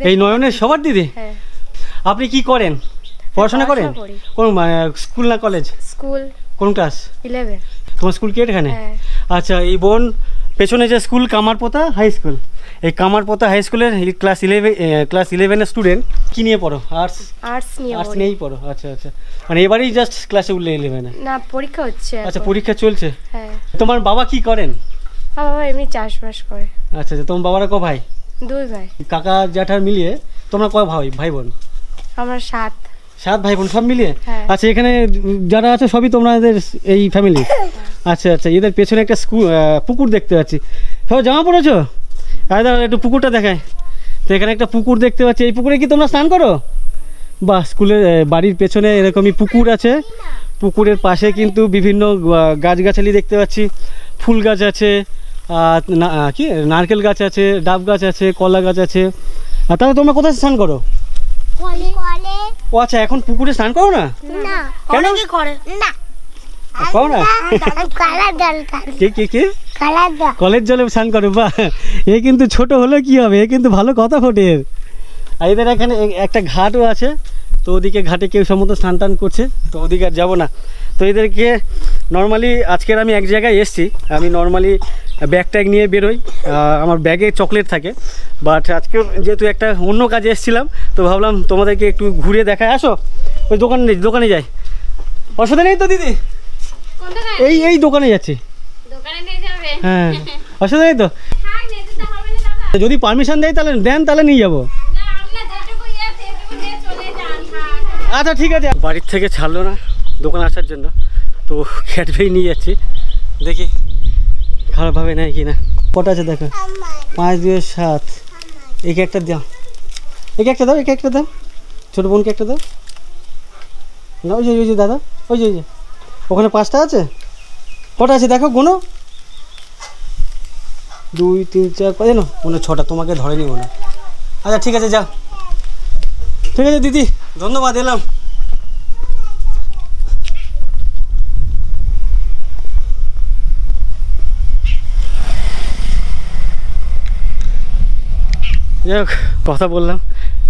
এই নয়নের সবার দিদি? হ্যাঁ। আপনি কি করেন? পড়াশোনা করেন? কোন স্কুল না কলেজ? স্কুল। কোন ক্লাস? 11। তোমার স্কুল কি এখানে? হ্যাঁ। আচ্ছা, এই বোন পেছনে যে স্কুল কামারপোতা হাই স্কুল, এই কামারপোতা হাই স্কুলের ক্লাস 11 স্টুডেন্ট। কি নিয়ে পড়ো? আর্টস? আর্টস নিয়েই পড়ো। আচ্ছা আচ্ছা, মানে এবারেই জাস্ট ক্লাসে উঠলে 11-এ? না, পরীক্ষা হচ্ছে। আচ্ছা, পরীক্ষা চলছে। হ্যাঁ। তোমার বাবা কি করেন? আমার বাবা এমনি চাষবাস করে। আচ্ছা আচ্ছা, তোমার বাবারা ক ভাই? 2 ভাই। কাকা জ্যাঠার মিলিয়ে তোমরা কয় ভাই বোন? আমরা 7 ভাই বোন সব মিলিয়ে? হ্যাঁ। আচ্ছা, এখানে যারা আছে সবই তোমাদের এই ফ্যামিলি? আচ্ছা আচ্ছা, এদের পেছনে একটা পুকুর দেখতে পাচ্ছি। সব জামা পড়েছো? একটু পুকুরটা দেখায় তো। এখানে একটা পুকুর দেখতে পাচ্ছি। এই পুকুরে কি তোমরা স্নান করো? বা স্কুলের বাড়ির পেছনে এরকমই পুকুর আছে। পুকুরের পাশে কিন্তু বিভিন্ন গাছগাছালি দেখতে পাচ্ছি। ফুল গাছ আছে, কি নারকেল গাছ আছে, ডাব গাছ আছে, কলা গাছ আছে। আর তাহলে তোমরা কোথায় স্নান করো? ও আচ্ছা, এখন পুকুরে স্নান করো না? কেন করো না? কি কলের জলে স্নান করো? বাহ, এ কিন্তু ছোট হলে কি হবে, এ কিন্তু ভালো কথা ফোটে। আর এদের এখানে একটা ঘাটও আছে, তো ওদিকে ঘাটে কেউ সম্ভবত স্নান টান করছে, তো ওদিকে আর যাবো না। তো এদেরকে নর্মালি আজকের আমি এক জায়গায় এসেছি। আমি নর্মালি ব্যাগ ট্যাগ নিয়ে বেরোই, আমার ব্যাগে চকলেট থাকে, বাট আজকে যেহেতু একটা অন্য কাজে এসেছিলাম, তো ভাবলাম তোমাদেরকে একটু ঘুরে দেখায়। আসো, ওই দোকানে যাই। অসুবিধা নেই তো দিদি? এই দোকানে যাচ্ছি। হ্যাঁ, অসুবিধা নেই তো? যদি পারমিশন দেয় তাহলে নিয়ে যাবো। আচ্ছা ঠিক আছে। বাড়ির থেকে ছাড়লো না দোকানে আসার জন্য, তো ক্যাডবেরি নিয়ে যাচ্ছি, দেখি খারাপভাবে নেয় কি না। কটা আছে দেখো? 5, 2, 7। একে একটা দাও, একে একটা দাও, ছোটো বোনকে একটা দাও না। ওই যে দাদা, ওই যে ওখানে 5টা আছে। কটা আছে দেখো, গুনো। 2, 3, 4, 5, জানো মনে 6টা। তোমাকে ধরে নিব না। আচ্ছা ঠিক আছে, যাও। ঠিক আছে দিদি, ধন্যবাদ, এলাম। যাই হোক, কথা বললাম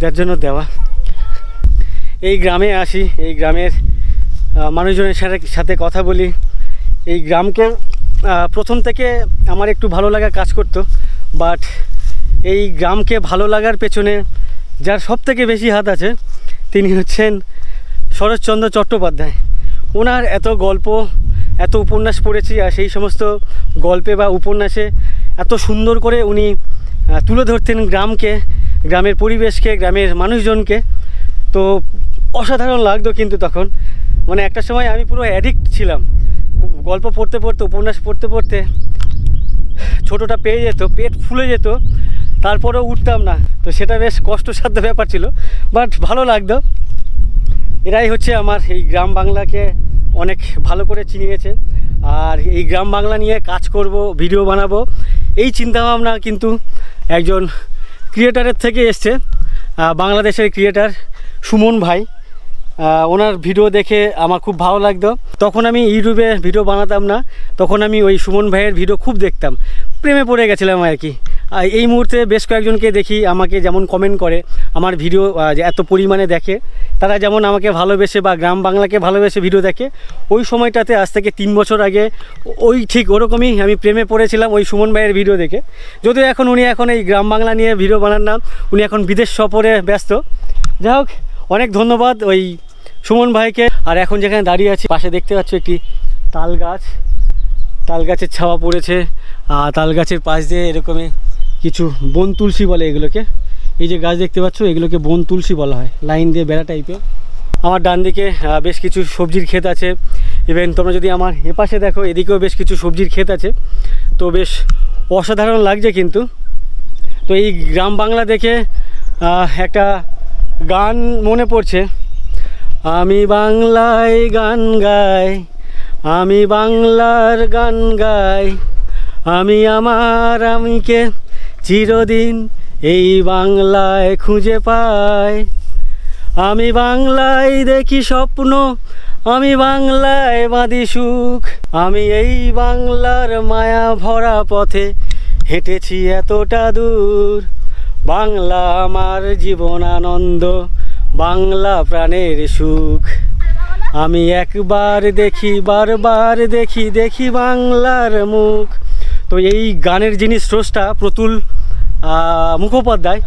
যার জন্য দেওয়া। এই গ্রামে আসি, এই গ্রামের মানুষজনের সাথে কথা বলি। এই গ্রামকে প্রথম থেকে আমার একটু ভালো লাগা কাজ করতো, বাট এই গ্রামকে ভালো লাগার পেছনে যার সব থেকে বেশি হাত আছে তিনি হচ্ছেন শরৎচন্দ্র চট্টোপাধ্যায়। ওনার এত গল্প, এত উপন্যাস পড়েছি, আর সেই সমস্ত গল্পে বা উপন্যাসে এত সুন্দর করে উনি তুলে ধরতেন গ্রামকে, গ্রামের পরিবেশকে, গ্রামের মানুষজনকে। তো অসাধারণ লাগতো কিন্তু তখন, মানে একটা সময় আমি পুরো অ্যাডিক্ট ছিলাম। গল্প পড়তে পড়তে, উপন্যাস পড়তে পড়তে ছোটোটা পেয়ে যেত, পেট ফুলে যেত, তারপরেও উঠতাম না। তো সেটা বেশ কষ্টসাধ্য ব্যাপার ছিল, বাট ভালো লাগতো। এরাই হচ্ছে আমার এই গ্রাম বাংলাকে অনেক ভালো করে চিনিয়েছে। আর এই গ্রাম বাংলা নিয়ে কাজ করব, ভিডিও বানাবো, এই চিন্তাভাবনা কিন্তু একজন ক্রিয়েটারের থেকে এসছে। বাংলাদেশের ক্রিয়েটার সুমন ভাই, ওনার ভিডিও দেখে আমার খুব ভালো লাগতো। তখন আমি ইউটিউবে ভিডিও বানাতাম না, তখন আমি ওই সুমন ভাইয়ের ভিডিও খুব দেখতাম, প্রেমে পড়ে গেছিলাম আর কি। এই মুহূর্তে বেশ কয়েকজনকে দেখি আমাকে যেমন কমেন্ট করে, আমার ভিডিও এত পরিমাণে দেখে, তারা যেমন আমাকে ভালোবেসে বা গ্রাম বাংলাকে ভালোবেসে ভিডিও দেখে, ওই সময়টাতে আজ থেকে 3 বছর আগে ওই ঠিক ওরকমই আমি প্রেমে পড়েছিলাম ওই সুমন ভাইয়ের ভিডিও দেখে। যদিও উনি এখন এই গ্রাম বাংলা নিয়ে ভিডিও বানান না, উনি এখন বিদেশ সফরে ব্যস্ত। যাই হোক, অনেক ধন্যবাদ ওই সুমন ভাইকে। আর এখন যেখানে দাঁড়িয়ে আছি, পাশে দেখতে পাচ্ছ একটি তাল গাছ, তাল গাছের ছাওয়া পড়েছে। তাল গাছের পাশ দিয়ে এরকমই কিছু বন তুলসী বলে এগুলোকে। এই যে গাছ দেখতে পাচ্ছ, এগুলোকে বন তুলসী বলা হয়, লাইন দিয়ে বেড়া টাইপের। আমার ডান দিকে বেশ কিছু সবজির ক্ষেত আছে। ইভেন তোমরা যদি আমার এপাশে দেখো, এদিকেও বেশ কিছু সবজির ক্ষেত আছে। তো বেশ অসাধারণ লাগছে কিন্তু। তো এই গ্রাম বাংলা দেখে একটা গান মনে পড়ছে, আমি বাংলায় গান গাই, আমি বাংলার গান গাই, আমি আমার আমিকে চিরদিন এই বাংলায় খুঁজে পাই, আমি বাংলায় দেখি স্বপ্ন, আমি বাংলায় বাঁধি সুখ, আমি এই বাংলার মায়া ভরা পথে হেঁটেছি এতটা দূর। বাংলা আমার জীবন আনন্দ, বাংলা প্রাণের সুখ। আমি একবার দেখি বারবার দেখি, দেখি বাংলার মুখ। তো এই গানের যিনি স্রষ্টা প্রতুল মুখোপাধ্যায়,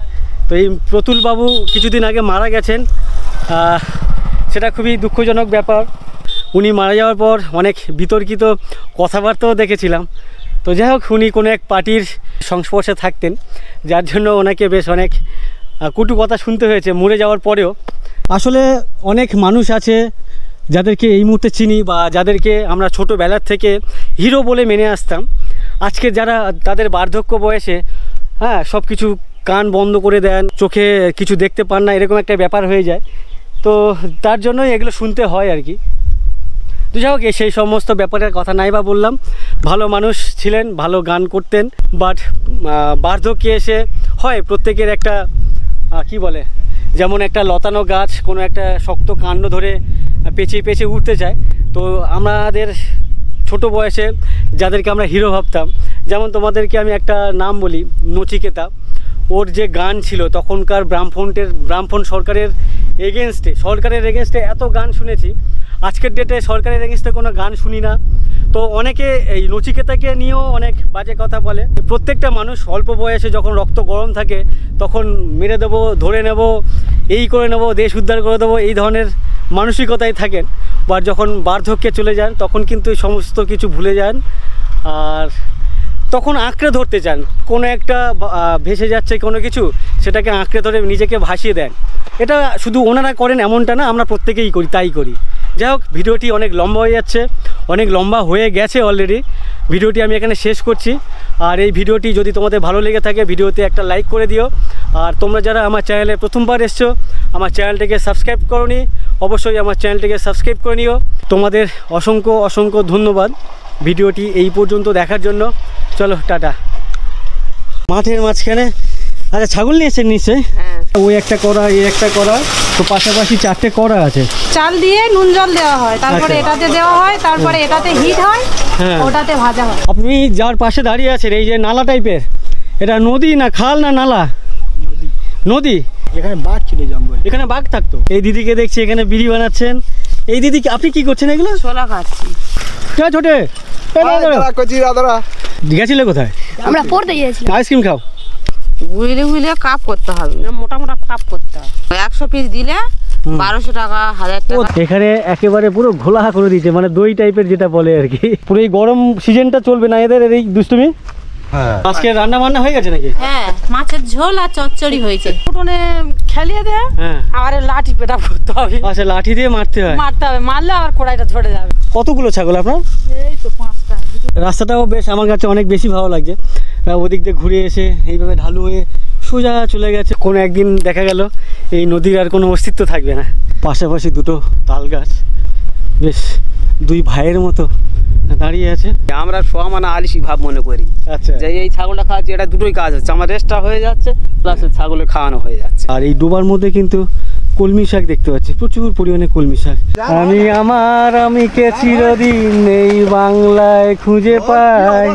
তো এই প্রতুল বাবু কিছুদিন আগে মারা গেছেন। সেটা খুবই দুঃখজনক ব্যাপার। উনি মারা যাওয়ার পর অনেক বিতর্কিত কথাবার্তাও দেখেছিলাম। তো যাই হোক, উনি কোনো এক পার্টির সংস্পর্শে থাকতেন, যার জন্য ওনাকে বেশ অনেক কটু কথা শুনতে হয়েছে মরে যাওয়ার পরেও। আসলে অনেক মানুষ আছে যাদেরকে এই মুহূর্তে চিনি বা যাদেরকে আমরা ছোটোবেলার থেকে হিরো বলে মেনে আসতাম, আজকে যারা তাদের বার্ধক্য বয়সে সব কিছু কান বন্ধ করে দেন, চোখে কিছু দেখতে পান না, এরকম একটা ব্যাপার হয়ে যায়। তো তার জন্যই এগুলো শুনতে হয় আর কি। তো যাই হোক, সেই সমস্ত ব্যাপারের কথা নাই বা বললাম। ভালো মানুষ ছিলেন, ভালো গান করতেন, বাট বার্ধক্যে এসে হয় প্রত্যেকের একটা কি বলে, যেমন একটা লতানো গাছ কোনো একটা শক্ত কাণ্ড ধরে পেঁচিয়ে পেঁচিয়ে উঠতে চায়। তো আমাদের ছোট বয়সে যাদেরকে আমরা হিরো ভাবতাম, যেমন তোমাদেরকে আমি একটা নাম বলি, নচিকেতা। ওর যে গান ছিল তখনকার বামফ্রন্ট সরকারের এগেনস্টে এত গান শুনেছি। আজকের ডেটে সরকারের এগেনস্টে কোনো গান শুনি না। তো অনেকে এই নচিকেতাকে নিয়েও অনেক বাজে কথা বলে। প্রত্যেকটা মানুষ অল্প বয়সে যখন রক্ত গরম থাকে তখন মেরে দেবো, ধরে নেব, এই করে নেব, দেশ উদ্ধার করে দেবো, এই ধরনের মানসিকতায় থাকেন। বা যখন বার্ধক্যে চলে যান তখন কিন্তু এই সমস্ত কিছু ভুলে যান, আর তখন আঁকড়ে ধরতে চান। কোনো একটা ভেসে যাচ্ছে কোনো কিছু, সেটাকে আঁকড়ে ধরে নিজেকে ভাসিয়ে দেন। এটা শুধু ওনারা করেন এমনটা না, আমরা প্রত্যেকেই করি, তাই করি। যাই হোক, ভিডিওটি অনেক লম্বা হয়ে যাচ্ছে, অনেক লম্বা হয়ে গেছে অলরেডি। ভিডিওটি আমি এখানে শেষ করছি। আর এই ভিডিওটি যদি তোমাদের ভালো লেগে থাকে, ভিডিওতে একটা লাইক করে দিও। আর তোমরা যারা আমার চ্যানেলে প্রথমবার এসছো, আমার চ্যানেলটিকে সাবস্ক্রাইব করোনি, অবশ্যই আমার চ্যানেলটিকে সাবস্ক্রাইব করে নিও। তোমাদের অসংখ্য অসংখ্য ধন্যবাদ ভিডিওটি এই পর্যন্ত দেখার জন্য। চলো টাটা। মাঠের মাঝখানে আচ্ছা ছাগল নিয়েছেন নিশ্চয়ই? ওই একটা করা, এই একটা করা, তো পাশাপাশি 4টে করা আছে। চাল দিয়ে নুন জল দেওয়া হয়, তারপরে এটাতে দেওয়া হয়, তারপরে এটাতে হিট হয়, ওটাতে ভাজা হয়। আপনি যার পাশে দাঁড়িয়ে আছেন, এই যে নালা টাইপের, এটা নদী না খাল না নালা? নদী। এখানে বাঘ ছিল, জঙ্গল, এখানে বাঘ থাকতো। এই দিদিকে দেখছি এখানে বিড়ি বানাচ্ছেন। এই দিদি আপনি কি করছেন এগুলো? ছোলা খাচ্ছি। ছোটে গেছিলে কোথায়? আমরা পড়তে গিয়েছি। আইসক্রিম খাও। হুইলে কাপ করতে হবে, মোটা কাপ করতে হবে। 100 পিস দিলে 1200 টাকা, 1000 টাকা। এখানে একেবারে পুরো ঘোলা করে দিয়েছে, মানে দই টাইপের যেটা বলে আর কি। পুরো এই গরম সিজনটা চলবে না এদের এই দুষ্টুমি। আজকে রান্না বান্না হয়ে গেছে নাকি? হ্যাঁ, মাছের ঝোল আর চচ্চড়ি হয়েছে। উঠোনে খেলিয়ে দেয়, আবার লাঠি পেটা করতে হবে। আচ্ছা, লাঠি দিয়ে মারতে হয়? মারতে হবে, মারলে আবার কড়াইটা ধরে যাবে। কতগুলো ছাগল আপনার? এই তো 5টা। রাস্তাটাও বেশ আমার কাছে অনেক বেশি ভালো লাগছে। ওদিক দিয়ে ঘুরে এসে এইভাবে ঢালু হয়ে সোজা চলে গেছে। কোনো একদিন দেখা গেল এই নদীর আর কোনো অস্তিত্ব থাকবে না। পাশাপাশি দুটো তাল গাছ, বেশ দুই ভাইয়ের মতো দাঁড়িয়ে আছে। আমরা মানে আলিশি ভাব মনে করি। আচ্ছা, যে এই ছাগলটা খাওয়াচ্ছি, এটা দুটোই কাজ হচ্ছে, আমার রেস্টটা হয়ে যাচ্ছে, প্লাস ছাগলের খাওয়ানো হয়ে যাচ্ছে। আর এই ডোবার মধ্যে কিন্তু কলমি শাক দেখতে পাচ্ছি, প্রচুর পরিমাণে কলমি শাক। আমি কে চিরদিন এই বাংলায় খুঁজে পাই।